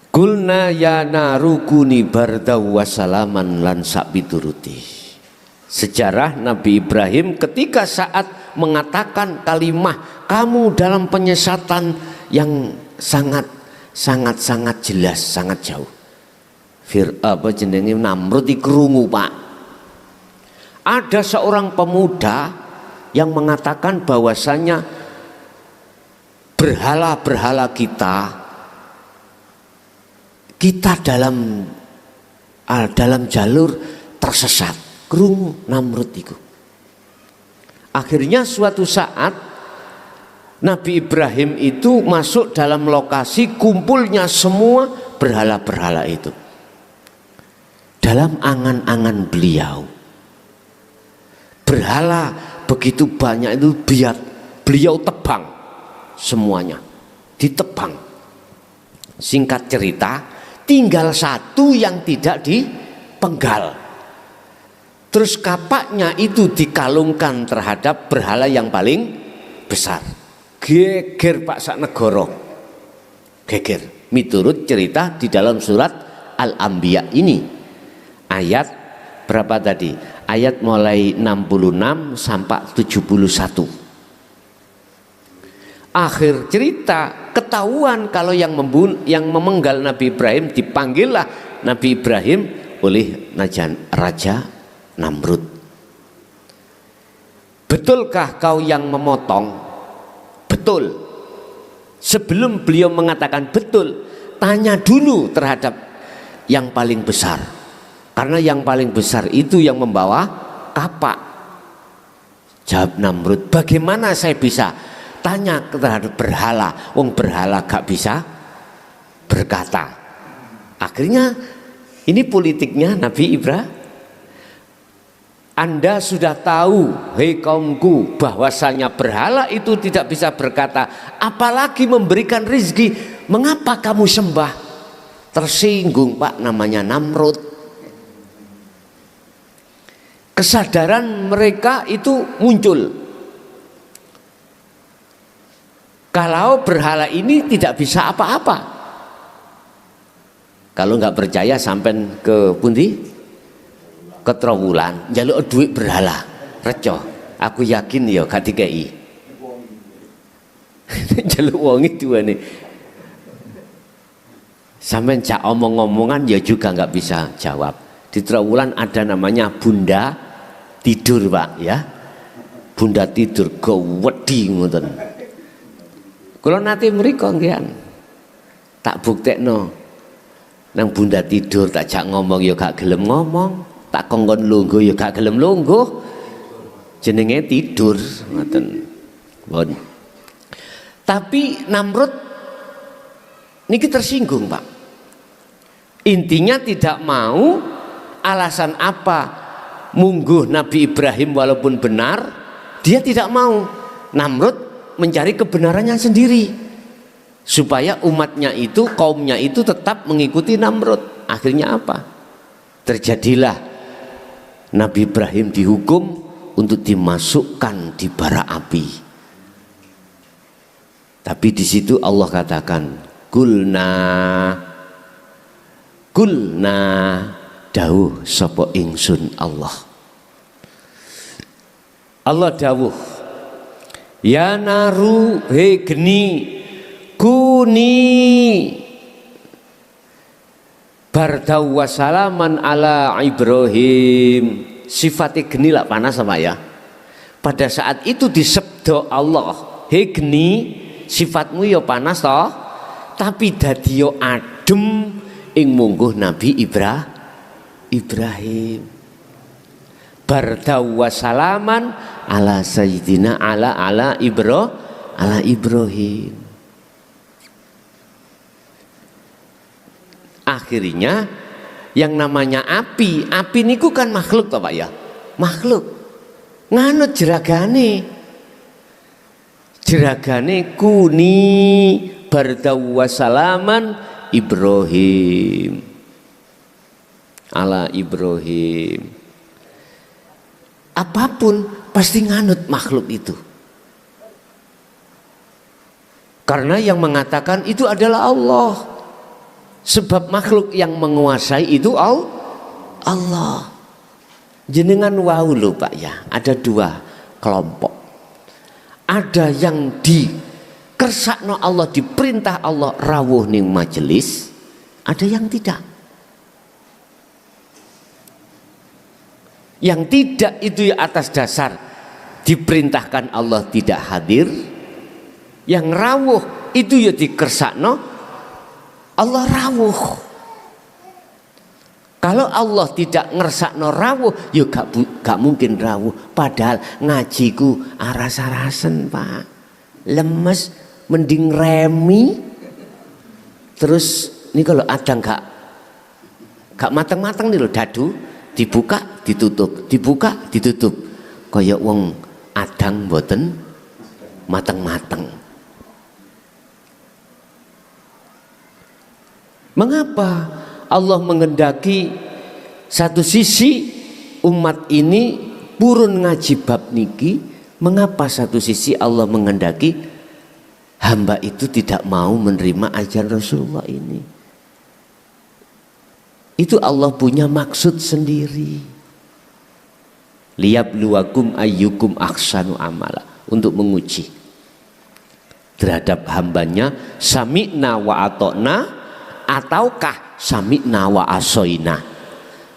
Kulna ya narukuni bardaw wasalaman lan sak pituruti. Sejarah Nabi Ibrahim ketika saat mengatakan kalimah kamu dalam penyesatan yang sangat jelas, sangat jauh. Namrud dikerungu, Pak. Ada seorang pemuda yang mengatakan bahwasanya berhala-berhala kita dalam jalur tersesat. Kerungu Namrud itu. Akhirnya suatu saat Nabi Ibrahim itu masuk dalam lokasi kumpulnya semua berhala-berhala itu. Dalam angan-angan beliau, berhala begitu banyak itu beliau tebang semuanya, ditebang. Singkat cerita, tinggal satu yang tidak dipenggal. Terus kapaknya itu dikalungkan terhadap berhala yang paling besar. Geger Pak Saknegoro, geger. Miturut cerita di dalam surat Al-Anbiya ini. Ayat berapa tadi? Ayat mulai 66 sampai 71. Akhir cerita ketahuan kalau yang memenggal Nabi Ibrahim, dipanggillah Nabi Ibrahim oleh Raja Namrud. Betulkah kau yang memotong? Betul. Sebelum beliau mengatakan betul, tanya dulu terhadap yang paling besar. Karena yang paling besar itu yang membawa kapak. Jawab Namrud, bagaimana saya bisa tanya terhadap berhala? Wong berhala gak bisa berkata. Akhirnya Ini politiknya Nabi Ibrahim. Anda sudah tahu, hei kaumku, bahwasanya berhala itu tidak bisa berkata, apalagi memberikan rizki. Mengapa kamu sembah? Tersinggung Pak, namanya Namrud. Kesadaran mereka itu muncul. Kalau berhala ini tidak bisa apa-apa. Kalau nggak percaya sampai ke pundi? Ke Trowulan, njaluk duit berhala, reco. Aku yakin ya gak dikei. Njaluk wong itu nih. Sampai cak omong-omongan ya juga nggak bisa jawab. Di Trowulan ada namanya Bunda Tidur Pak ya. Bunda Tidur gawedi ngoten. Kula nate mriko nggih tak buktekno. Nang Bunda Tidur tak jak ngomong ya gak gelem ngomong. Tak kongkon lungguh ya gak gelem lungguh. Jenenge tidur ngoten. Bon. Tapi Namrud niki tersinggung, Pak. Intinya tidak mau, alasan apa mungguh Nabi Ibrahim walaupun benar, dia tidak mau. Namrud mencari kebenarannya sendiri supaya umatnya itu, kaumnya itu tetap mengikuti Namrud. Akhirnya apa? Terjadilah Nabi Ibrahim dihukum untuk dimasukkan di bara api. Tapi di situ Allah katakan, Kulna dawuh sapa ingsun Allah. Allah dawuh, ya naru he geni kuni bardau wasalaman ala Ibrahim. Sifatnya geni lah panas sama ya. Pada saat itu disebut Allah, hei geni, sifatmu ya panas toh, tapi dadi yo adem ing mungguh Nabi Ibrahim. Bardau wasalaman ala sayyidina ala Ibrahim. Akhirnya yang namanya api niku kan makhluk toh Pak ya, makhluk nganut jeragane kuni bardau wasalaman Ibrahim ala Ibrahim. Apapun pasti nganut makhluk itu, karena yang mengatakan itu adalah Allah. Sebab makhluk yang menguasai itu Allah. Jenengan wau lho Pak ya, ada dua kelompok. Ada yang dikersakno Allah, diperintah Allah rawuh ning majelis, ada yang tidak. Yang tidak itu ya atas dasar diperintahkan Allah tidak hadir. Yang rawuh itu ya dikersakno Allah rawuh. Kalau Allah tidak ngersakno rawuh, ya gak mungkin rawuh. Padahal ngajiku aras-arasen Pak, lemes, mending remi. Terus ini kalau adang gak matang-matang nih loh, dadu dibuka ditutup, dibuka ditutup. Kaya wong adang mboten matang-matang. Mengapa Allah menghendaki satu sisi umat ini purun ngaji bab niki? Mengapa satu sisi Allah menghendaki hamba itu tidak mau menerima ajaran Rasulullah ini? Itu Allah punya maksud sendiri. Liyabluwakum ayyukum ahsanu amala, untuk menguji terhadap hambanya. Sami'na wa atokna ataukah sami'na wa asoina,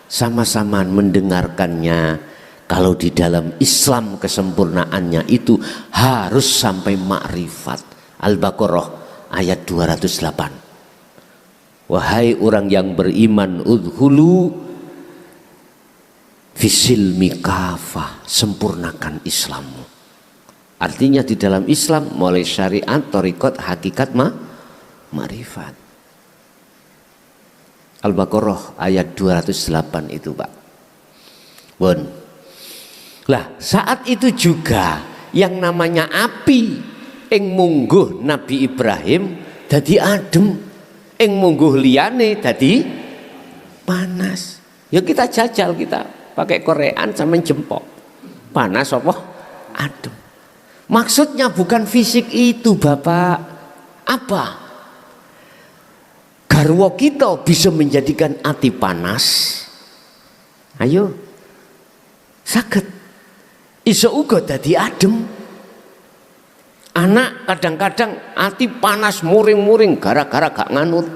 sama-sama mendengarkannya. Kalau di dalam Islam kesempurnaannya itu harus sampai makrifat. Al-Baqarah ayat 208. Wahai orang yang beriman, udhulu fisilmi kafah, sempurnakan Islammu. Artinya di dalam Islam mulai syariat, thariqat, hakikat, makrifat. Al-Baqarah ayat 208 itu, Pak. Bon. Lah, saat itu juga yang namanya api ing mungguh Nabi Ibrahim dadi adem, ing mungguh liyane dadi panas. Ya kita jajal, kita pakai korean sama jempol. Panas apa? Adem. Maksudnya bukan fisik itu, Bapak. Apa? Garwa kita bisa menjadikan hati panas. Ayo. Saged. Iso uga dadi adem. Anak kadang-kadang hati panas muring-muring gara-gara gak nganut.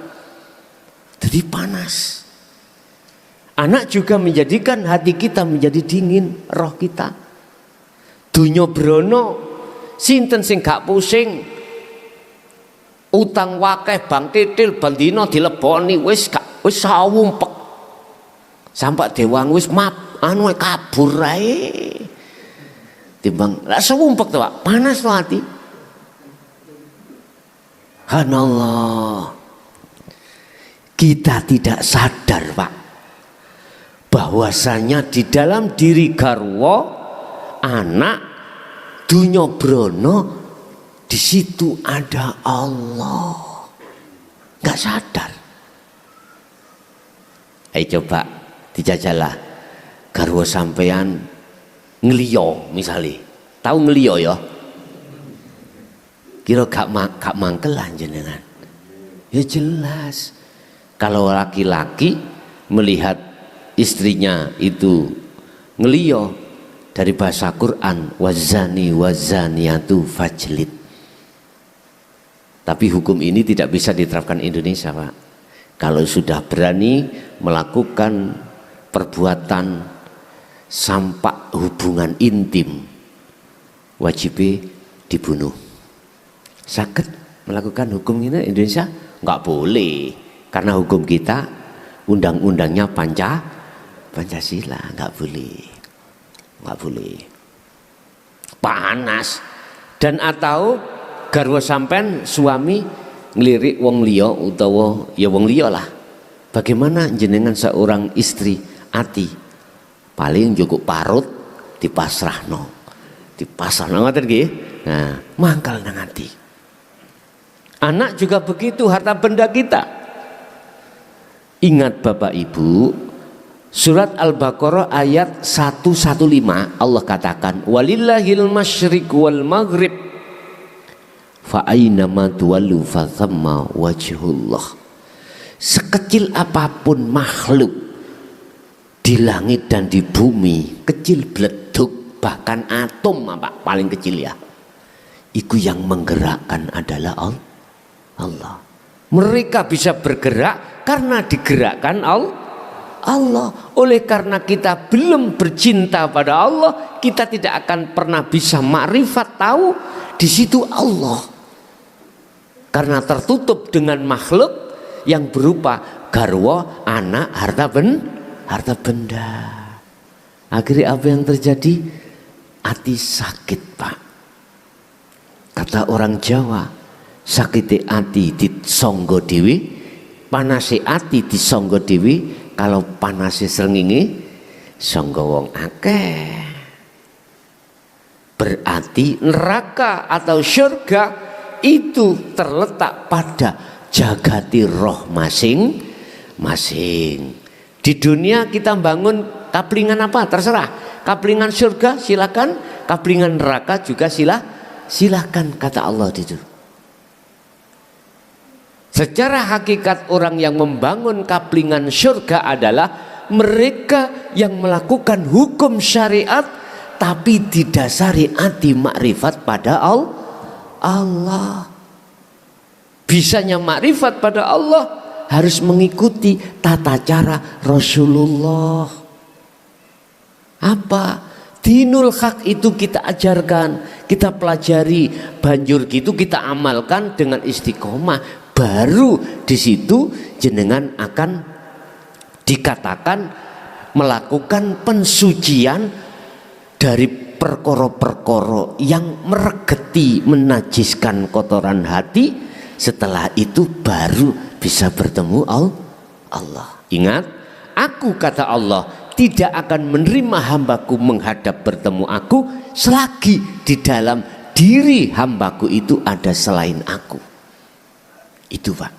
Jadi panas. Anak juga menjadikan hati kita menjadi dingin, roh kita. Dunya brono, sinten sing gak pusing. Utang wakeh bang titil bandina dileboni wis sawumpek. Sampai dewang wis kabur ae. Timbang lah sawumpek to, Pak. Panas to hati. Hanallah. Kita tidak sadar, Pak, bahwasanya di dalam diri garwa anak dunya brono di situ ada Allah. Enggak sadar. Ayo coba dijajalah garwa sampean ngeliyo misalnya. Tahu ngeliyo ya? Kira gak mangkelan jenengan. Ya jelas. Kalau laki-laki melihat istrinya itu ngeliyo, dari bahasa Quran wazani wazaniatu fajlid. Tapi hukum ini tidak bisa diterapkan Indonesia, Pak. Kalau sudah berani melakukan perbuatan sampai hubungan intim, wajib dibunuh. Sakit melakukan hukum ini Indonesia? Nggak boleh, karena hukum kita undang-undangnya Pancasila, nggak boleh. Panas. Dan atau garwa sampean suami ngelirik wong liya utawa ya wong liya lah. Bagaimana jenengan seorang istri ati paling cukup parut dipasrahno ngoten nggih. Nah, mangkal nang ati. Anak juga begitu, harta benda kita. Ingat Bapak Ibu, surat Al-Baqarah ayat 115 Allah katakan walillahil masyriq wal maghrib fa aina ma tuwallu fa thamma wajhullah. Sekecil apapun makhluk di langit dan di bumi, kecil bleduk, bahkan atom apa paling kecil ya, itu yang menggerakkan adalah Allah. Mereka bisa bergerak karena digerakkan Allah. Oleh karena kita belum bercinta pada Allah, kita tidak akan pernah bisa makrifat tahu di situ Allah. Karena tertutup dengan makhluk yang berupa garwa, anak, harta benda. Akhirnya apa yang terjadi? Hati sakit, Pak. Kata orang Jawa, sakiti ati disangga dhewe, panase ati disangga dhewe, kalau panase srengenge sangga wong akeh. Berarti neraka atau surga itu terletak pada jagati roh masing-masing. Di dunia kita bangun kaplingan apa? Terserah. Kaplingan surga silakan, kaplingan neraka juga silakan kata Allah itu. Secara hakikat orang yang membangun kaplingan surga adalah mereka yang melakukan hukum syariat tapi didasari hati makrifat pada Allah. Bisanya makrifat pada Allah harus mengikuti tata cara Rasulullah. Apa? Dinul haq itu kita ajarkan, kita pelajari, banjur gitu kita amalkan dengan istiqomah. Baru di situ jenengan akan dikatakan melakukan pensucian dari perkara-perkara yang meregeti, menajiskan kotoran hati. Setelah itu baru bisa bertemu Allah. Ingat, aku kata Allah tidak akan menerima hambaku menghadap bertemu aku selagi di dalam diri hambaku itu ada selain aku. Itu Pak.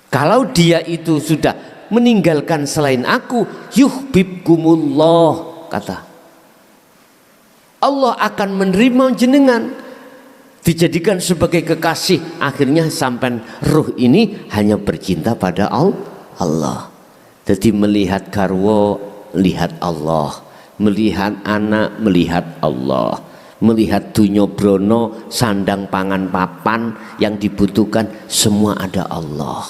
Kalau dia itu sudah meninggalkan selain aku, yuhibbukumullah, kata Allah akan menerima jenengan, dijadikan sebagai kekasih. Akhirnya sampai ruh ini hanya bercinta pada Allah. Jadi melihat garwa, melihat Allah, melihat anak, melihat Allah, melihat dunya brono, sandang pangan papan, yang dibutuhkan semua ada Allah.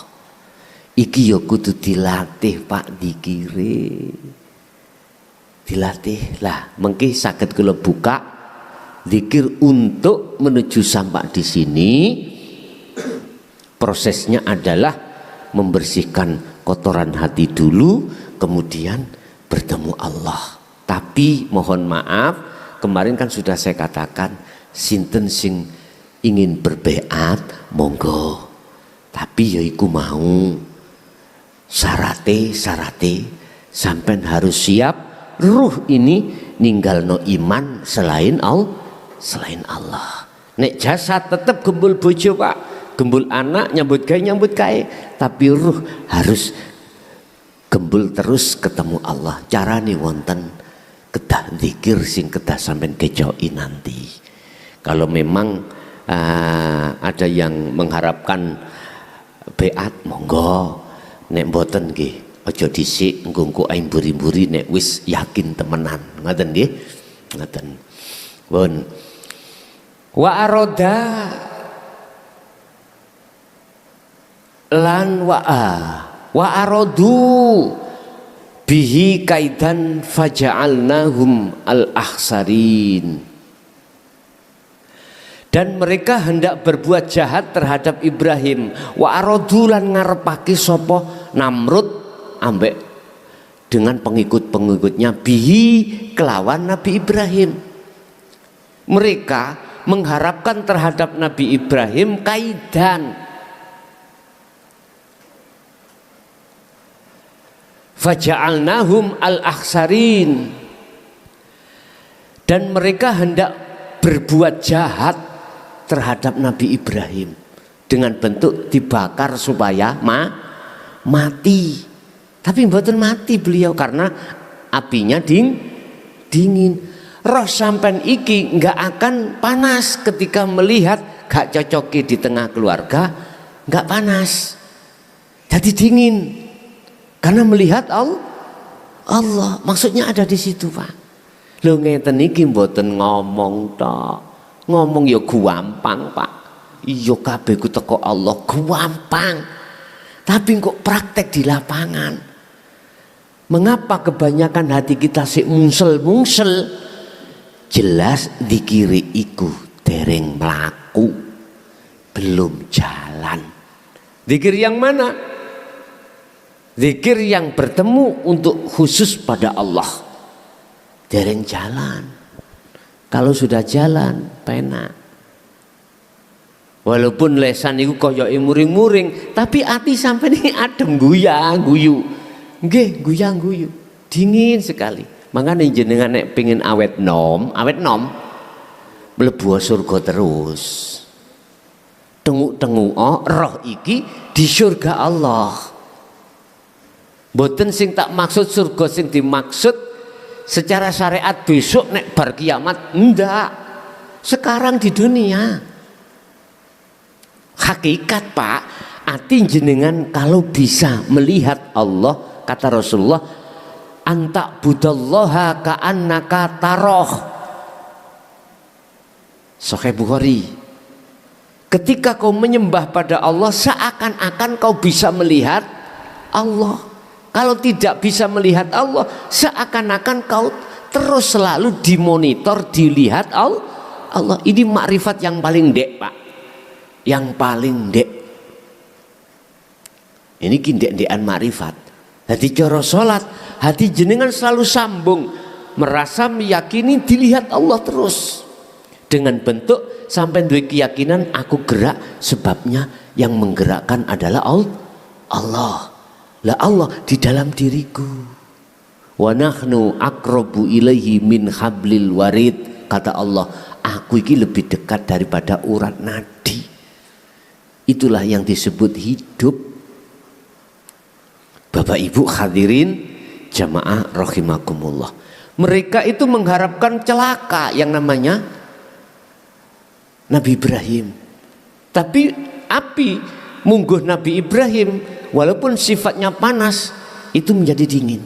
Iki ya kudu dilatih Pak, dikire dilatih lah. Mengki saged kula buka zikir untuk menuju sampai di sini. Prosesnya adalah membersihkan kotoran hati dulu, kemudian bertemu Allah. Tapi mohon maaf, kemarin kan sudah saya katakan, sinten sing ingin berbeat monggo, tapi ya iku mau syarate sampai harus siap ruh ini ninggalno iman selain Allah. Nek jasad tetap gembul bojo Pak, gembul anak, nyambut gawe, tapi ruh harus gembul terus ketemu Allah. Carane wonten kedah zikir sing kedah sampean kejoki nanti. Kalau memang ada yang mengharapkan beat monggo, nek mboten nggih aja dhisik engko ae mburi-mburi nek wis yakin temenan. Ngoten nggih. Ngoten. Pun wa aroda lan wa arodu bihi kaidan faja'alnahum al-akhsarin. Dan mereka hendak berbuat jahat terhadap Ibrahim. Wa arodu lan ngarepake sapa Namrud ambek dengan pengikut-pengikutnya bihi kelawan Nabi Ibrahim. Mereka mengharapkan terhadap Nabi Ibrahim kaidan. Faja'alnahum al-akhsarin. Dan mereka hendak berbuat jahat terhadap Nabi Ibrahim dengan bentuk dibakar supaya mati. Tapi mboten mati beliau karena apinya dingin. Roh sampean iki nggak akan panas ketika melihat gak cocoki di tengah keluarga, nggak panas. Jadi dingin karena melihat Allah. Maksudnya ada di situ Pak. Lho ngeten iki mboten ngomong tok. Ngomong ya gampang Pak. Iya kabeh ku teko Allah gampang. Tapi kok praktek di lapangan. Mengapa kebanyakan hati kita sik mungsel-mungsel? Jelas dikiri iku dereng mlaku, belum jalan. Zikir yang mana? Zikir yang bertemu untuk khusus pada Allah. Dereng jalan. Kalau sudah jalan, penak. Walaupun lesan itu koyoke muring-muring, tapi hati sampai ini adem guyu. Nggih, guyu. Dingin sekali. Makanya jenengan nek pengen awet nom, mlebu surga terus. Tenguk-tenguk roh iki di surga Allah. Mboten sing tak maksud surga sing dimaksud secara syariat besok nek bar kiamat, enggak. Sekarang di dunia. Hakikat Pak, ati jenengan kalau bisa melihat Allah, kata Rasulullah, anta budallaha ka'annaka taroh. Sahih Bukhari. Ketika kau menyembah pada Allah, seakan-akan kau bisa melihat Allah. Kalau tidak bisa melihat Allah, seakan-akan kau terus selalu dimonitor, dilihat Allah. Ini makrifat yang paling dek Pak. Yang paling dek. Ini kindek-dekan makrifat. Jadi cara salat, hati jenengan selalu sambung, merasa meyakini dilihat Allah terus. Dengan bentuk sampai duwe keyakinan aku gerak, sebabnya yang menggerakkan adalah Allah. Lah Allah di dalam diriku. Wa nahnu aqrabu ilaihi min hablil warid. Kata Allah, aku ini lebih dekat daripada urat nadi. Itulah yang disebut hidup. Bapak Ibu hadirin jamaah rahimakumullah. Mereka itu mengharapkan celaka yang namanya Nabi Ibrahim. Tapi api mungguh Nabi Ibrahim walaupun sifatnya panas itu menjadi dingin.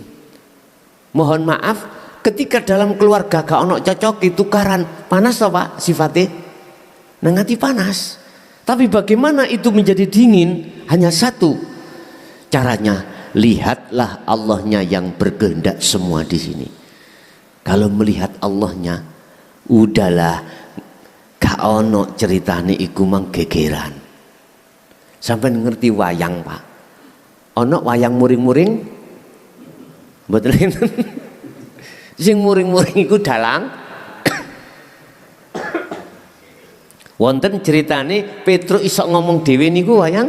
Mohon maaf, ketika dalam keluarga gak ono cocok tukaran, panas toh Pak sifatnya? Nangati panas. Tapi bagaimana itu menjadi dingin? Hanya satu caranya, lihatlah Allahnya yang berkehendak semua di sini. Kalau melihat Allahnya, udahlah gak ono ceritane iku mang gegeran. Sampai ngerti wayang Pak. Ono wayang muring-muring? Mboten enten. Sing muring-muring iku dalang. Wonten ceritane Petruk iso ngomong dhewe niku wayang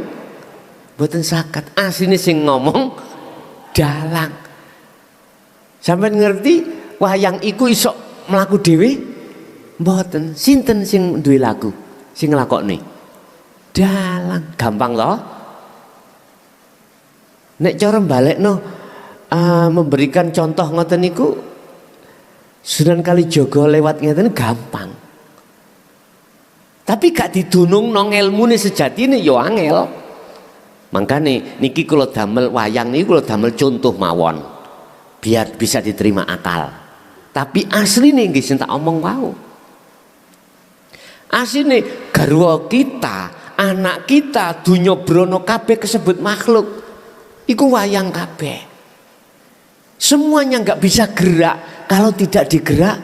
mboten saged. Asline sing ngomong dalang. Sampai ngerti wayang iku iso mlaku dhewe? Mboten. Sinten sing duwe lagu? Sing nglakokne? Dalang. Gampang loh. Nek cara balekno memberikan contoh ngoten niku Sunan Kalijaga lewat ngeten gampang. Tapi gak didunung nang ilmune sejatine ya angel. Mangkane niki kula damel wayang niki kula damel contoh mawon. Biar bisa diterima akal. Tapi asline nggih sing tak omong wau. Asline garwa kita, anak kita, dunya brana kabeh kesebut makhluk. Iku wayang kabeh. Semuanya nggak bisa gerak kalau tidak digerak.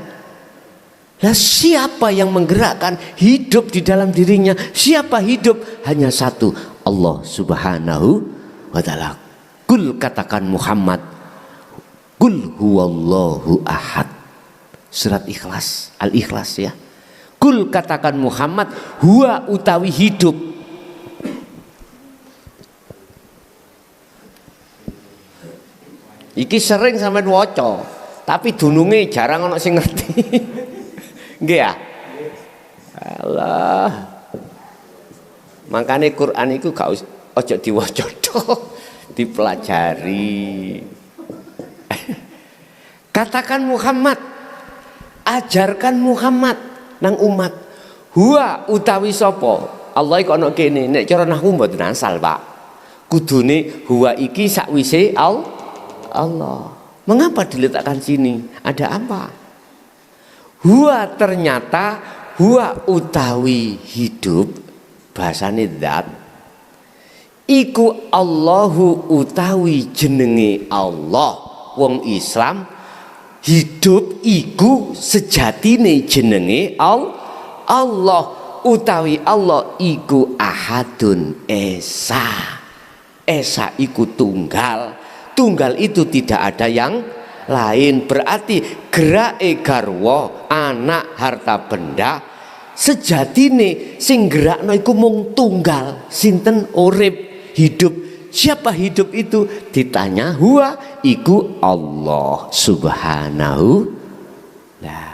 Lah siapa yang menggerakkan hidup di dalam dirinya? Siapa hidup? Hanya satu, Allah Subhanahu wa ta'ala. Kul katakan Muhammad, kul huwallahu ahad. Surat Ikhlas, Al-Ikhlas ya. Kul katakan Muhammad, huwa utawi hidup. Iki sering sampean waca, tapi dununge jarang ana sing ngerti. Nggih ya? Allah. Makane Quran iku gak ojo diwaca tok, dipelajari. Katakan Muhammad, ajarkan Muhammad nang umat. Huwa utawi sapa? Allah iku ana kene, nek cara nahwu mboten asal, Pak. Kudune huwa iki sakwise Allah. Mengapa diletakkan sini? Ada apa? Huwa ternyata huwa utawi hidup, bahasane zat. Iku Allahu utawi jenenge Allah. Wong Islam hidup iku sejatine jenenge Allah. Utawi Allah iku ahadun esa. Esa iku tunggal. Tunggal itu tidak ada yang lain. Berarti gerake garwa, anak, harta benda, sejatine sing gerakno iku mung tunggal. Sinten? Urip, hidup. Siapa hidup itu? Ditanya, huwa iku Allah Subhanahu. Nah,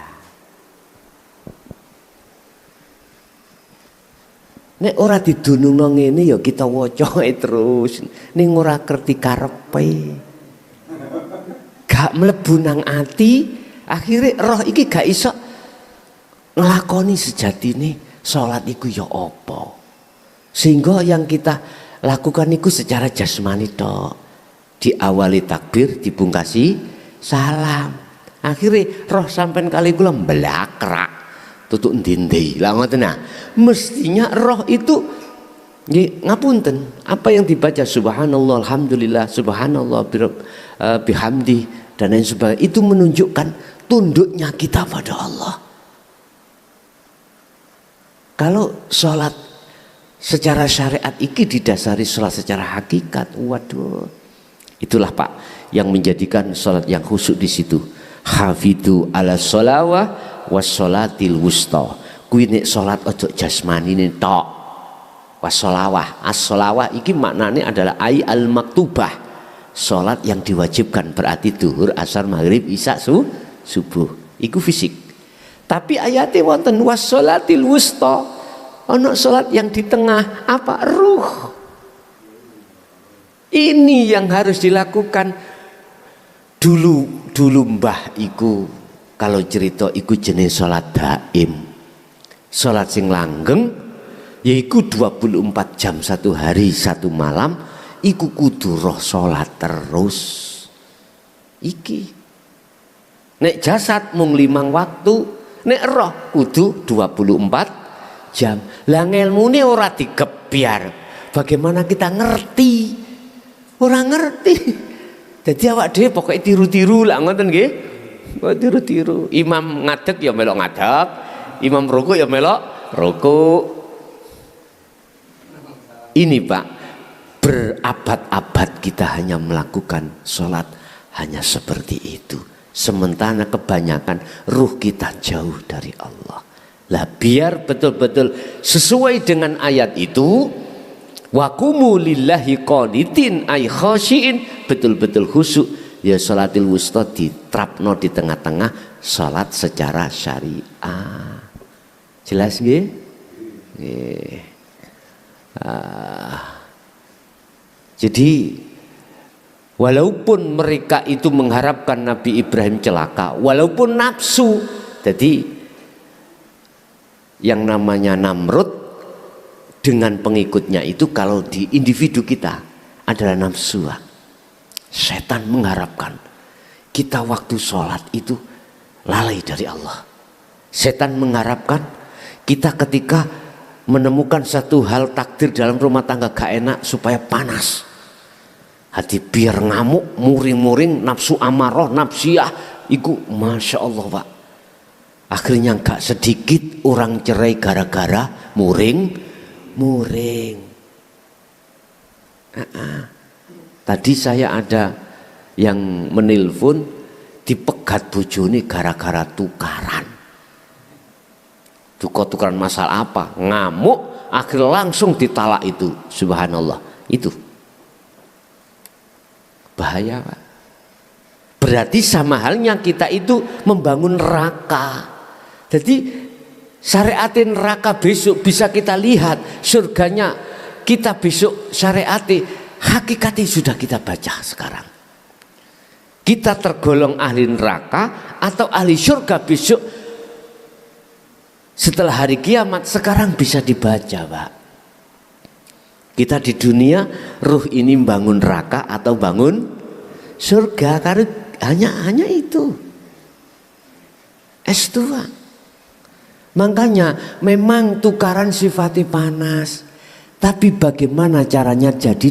nek ora didunungno ngene ya kita waca terus. Ning ora kerti karepe. Gak mlebu nang ati, akhire roh iki gak iso nglakoni sejatine salat iku ya apa. Sehingga yang kita lakukan iku secara jasmani tok. Diawali takbir, dibungkasi salam. Akhire roh sampean kali kula mblakrak. Tutuk ndindi lah ngoten nah. Mestinya roh itu ngapunten, apa yang dibaca subhanallah, alhamdulillah, subhanallah, bihamdi dan lain sebagainya itu menunjukkan tunduknya kita pada Allah. Kalau sholat secara syariat iki didasari sholat secara hakikat, waduh, itulah Pak yang menjadikan sholat yang khusyuk di situ. Hafidhu ala sholawah wassolatil wusta. Kuwi nek salat ojo jasmanine tok. Wassolawah, as-sholawah iki maknane adalah ai al-maktubah. Sholat yang diwajibkan berarti duhur, asar, maghrib, isya, subuh. Iku fisik. Tapi ayatnya wonten wassolatil wusta. Ono sholat yang di tengah apa? Ruh. Ini yang harus dilakukan. Dulu mbah iku kalau cerita iku jenis sholat daim. Sholat sing langgeng yaiku 24 jam satu hari satu malam. Iku kudu roh sholat terus. Iki nek jasad mung 5 waktu, nek roh kudu 24 jam. Lah ngelmune ora digebyar. Bagaimana kita ngerti? Ora ngerti. Jadi awak dhewe pokoke tiru-tiru lah ngoten nggih. Kok tiru-tiru. Imam ngadeg ya melok ngadeg, imam ruku ya melok ruku. Ini Pak, berabad-abad kita hanya melakukan sholat hanya seperti itu. Sementara kebanyakan ruh kita jauh dari Allah. Lah biar betul-betul sesuai dengan ayat itu, waqumu lillahi qanitin ay khashiin, betul-betul khusyuk. Ya sholatil wusta diterapno di tengah-tengah sholat secara syariah. Jelas nggih? Nggih. Jadi walaupun mereka itu mengharapkan Nabi Ibrahim celaka, walaupun nafsu, jadi yang namanya Namrud dengan pengikutnya itu kalau di individu kita adalah nafsu. Setan mengharapkan kita waktu sholat itu lalai dari Allah. Setan mengharapkan kita ketika menemukan satu hal takdir dalam rumah tangga gak enak supaya panas hati, biar ngamuk, muring-muring, nafsu amarah, nafsiyah. Iku Masya Allah Pak, akhirnya gak sedikit orang cerai gara-gara muring. Tadi saya ada yang menelpon dipegat bojone gara-gara tukaran. Tukaran masalah apa? Ngamuk, akhirnya langsung ditalak itu. Subhanallah. Itu bahaya Pak. Berarti sama halnya kita itu membangun neraka. Jadi syariatin neraka besok bisa kita lihat, surganya kita besok syariati, hakikatnya sudah kita baca sekarang. Kita tergolong ahli neraka atau ahli surga besok setelah hari kiamat, sekarang bisa dibaca Pak. Kita di dunia ruh ini bangun neraka atau bangun surga, karena hanya itu. S2. Makanya memang tukaran sifatnya panas, tapi bagaimana caranya jadi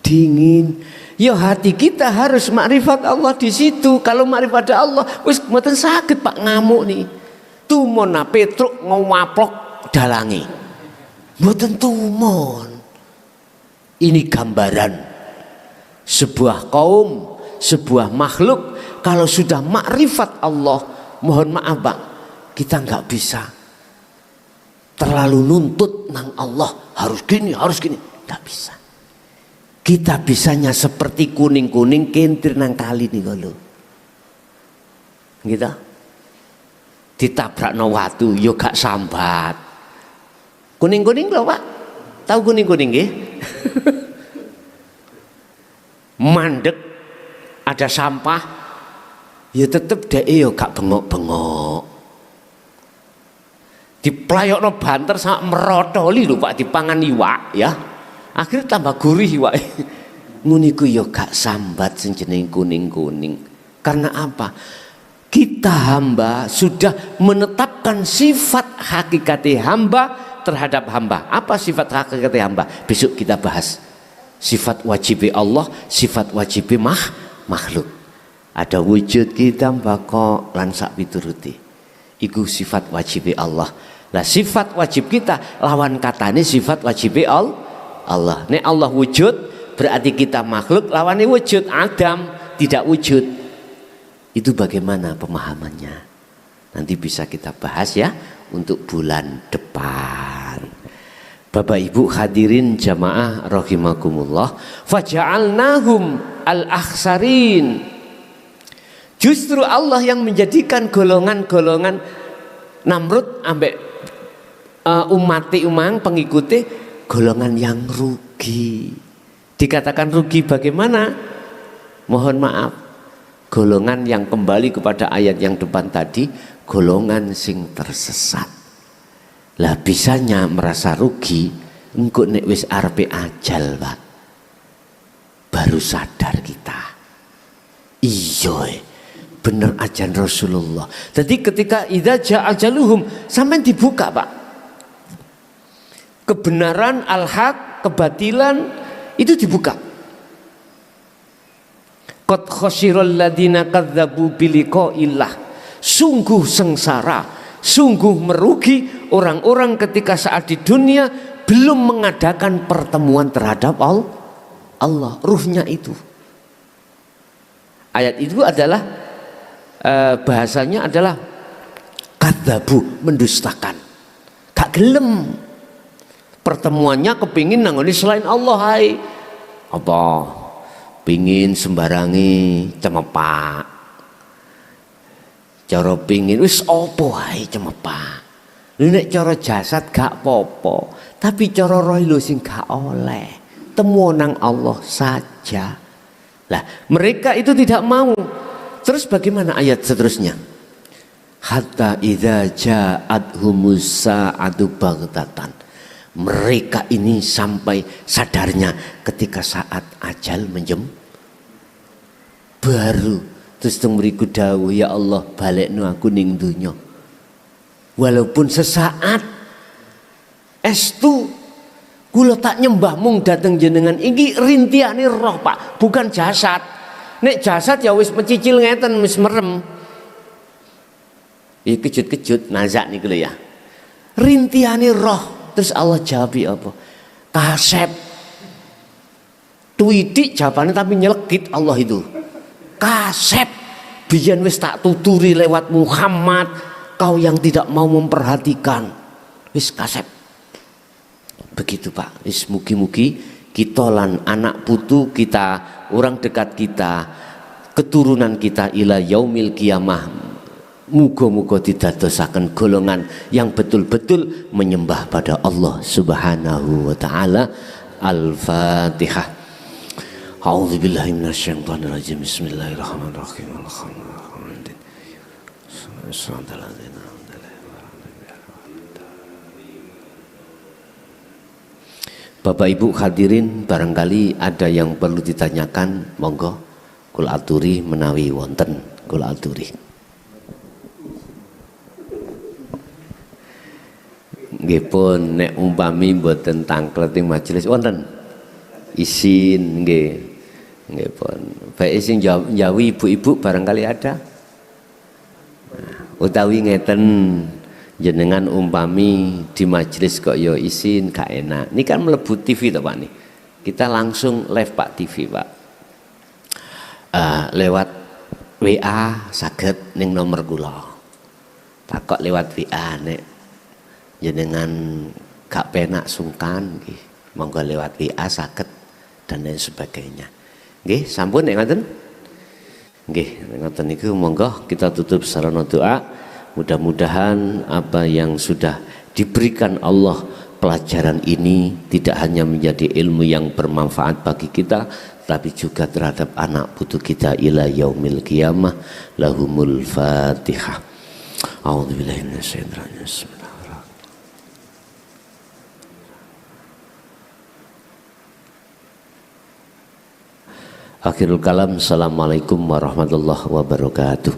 dingin. Ya hati kita harus makrifat Allah di situ. Kalau makrifat Allah, wis mboten saged Pak ngamuk nih. Tumon Petruk ngowaplok dalangi. Mboten tumon. Ini gambaran sebuah kaum, sebuah makhluk kalau sudah makrifat Allah, mohon maaf Pak, kita nggak bisa terlalu nuntut nang Allah harus gini, nggak bisa. Kita bisanya seperti kuning-kuning kentir nang kali nih kalau gitu. Ditabrak no watu yo gak sambat. Kuning-kuning loh Pak. Tahu kuning-kuning nggih? Mandek ada sampah ya tetep dhek yo gak bengok-bengok. Diplayokno banter sak merotoli lho Pak, dipangan iwak ya. Akhirnya tambah gurih iwak. Ngono iku yo gak sambat sing jeneng kuning-kuning. Karena apa? Kita hamba sudah menetapkan sifat hakikati hamba terhadap hamba. Apa sifat hakikati hamba? Besok kita bahas. Sifat wajib Allah, sifat wajib makhluk. Ada wujud kita bako lan sak pituruti. Iku sifat wajib Allah. Lah sifat wajib kita lawan katane sifat wajib Allah. Nek Allah wujud berarti kita makhluk, lawannya wujud. Adam tidak wujud. Itu bagaimana pemahamannya? Nanti bisa kita bahas ya untuk bulan depan. Bapak Ibu hadirin jamaah rahimakumullah, faja'alnahum al-akhsarin. Justru Allah yang menjadikan golongan-golongan Namrud ambek umati umang pengikuti golongan yang rugi. Dikatakan rugi bagaimana? Mohon maaf, golongan yang kembali kepada ayat yang depan tadi, golongan sing tersesat. Lah bisanya merasa rugi engko nek wis arepe ajal, Pak. Baru sadar kita. Iya, bener ajan Rasulullah. Jadi ketika idza jaa ajaluhum sampai dibuka, Pak. Kebenaran al-haq, kebatilan itu dibuka. Qad khasyiral ladina kadzdzabu biliqa'illah. Sungguh sengsara, sungguh merugi orang-orang ketika saat di dunia belum mengadakan pertemuan terhadap Allah. Ruhnya itu. Ayat itu adalah bahasanya adalah kadzabu, mendustakan. Gak gelem. Pertemuannya kepingin nangoni selain Allah, hai. Apa? Pingin sembarangi cemepak. Cara pingin wis opo wae cemepak. Nek cara jasad gak popo, tapi cara roh lho sing gak oleh. Temu nang Allah saja. Lah, mereka itu tidak mau. Terus bagaimana ayat seterusnya? Hatta idza ja'athumus sa'atu baghtatan. Mereka ini sampai sadarnya ketika saat ajal baru terus mriku dawuh, ya Allah balekno aku ning donya. Walaupun sesaat estu kula tak nyembah mung dateng jenengan iki rintiane roh, Pak, bukan jasad. Nek jasad ya wis mencicil ngeten wis merem. Iki kejut-kejut nazak niku lho ya. Rintiane roh. Terus Allah jawab apa? Kasep. Tuidik jawabannya tapi nyelekit Allah itu. Kasep. Biyen wis tak tuturi lewat Muhammad, kau yang tidak mau memperhatikan. Wis kasep. Begitu, Pak. Wis mugi-mugi kita lan anak putu kita, orang dekat kita, keturunan kita ila yaumil qiyamah. Muga-muga didadosaken golongan yang betul-betul menyembah pada Allah Subhanahu wa taala. Al-Fatihah. A'udzubillahi minasyaitonir rajim. Bismillahirrahmanirrahim. Bapak Ibu hadirin, barangkali ada yang perlu ditanyakan, monggo kula aturi menawi wonten, kula aturi. Nggih pun nek umpami mboten tangkleting majelis wonten isin nggih. Nggih pun. Baik sing njawi ibu-ibu barangkali ada. Utawi ngeten jenengan umpami di majelis kok ya isin gak enak. Ini kan mlebu TV to, Pak nih. Kita langsung live Pak TV, Pak. Lewat WA saged ning nomor kula. Takok lewat WA nek jenengan gak penak sungkan nggih, monggo lewat WA saged dan lain sebagainya. Nggih, sampun nek ngoten. Nggih, ngoten niku monggo kita tutup sarana doa. Mudah-mudahan apa yang sudah diberikan Allah pelajaran ini tidak hanya menjadi ilmu yang bermanfaat bagi kita, tapi juga terhadap anak putu kita ila yaumil qiyamah. Lahumul Fatihah. A'udzubillahi minasyaitonir rajim. Akhirul kalam. Assalamualaikum warahmatullahi wabarakatuh.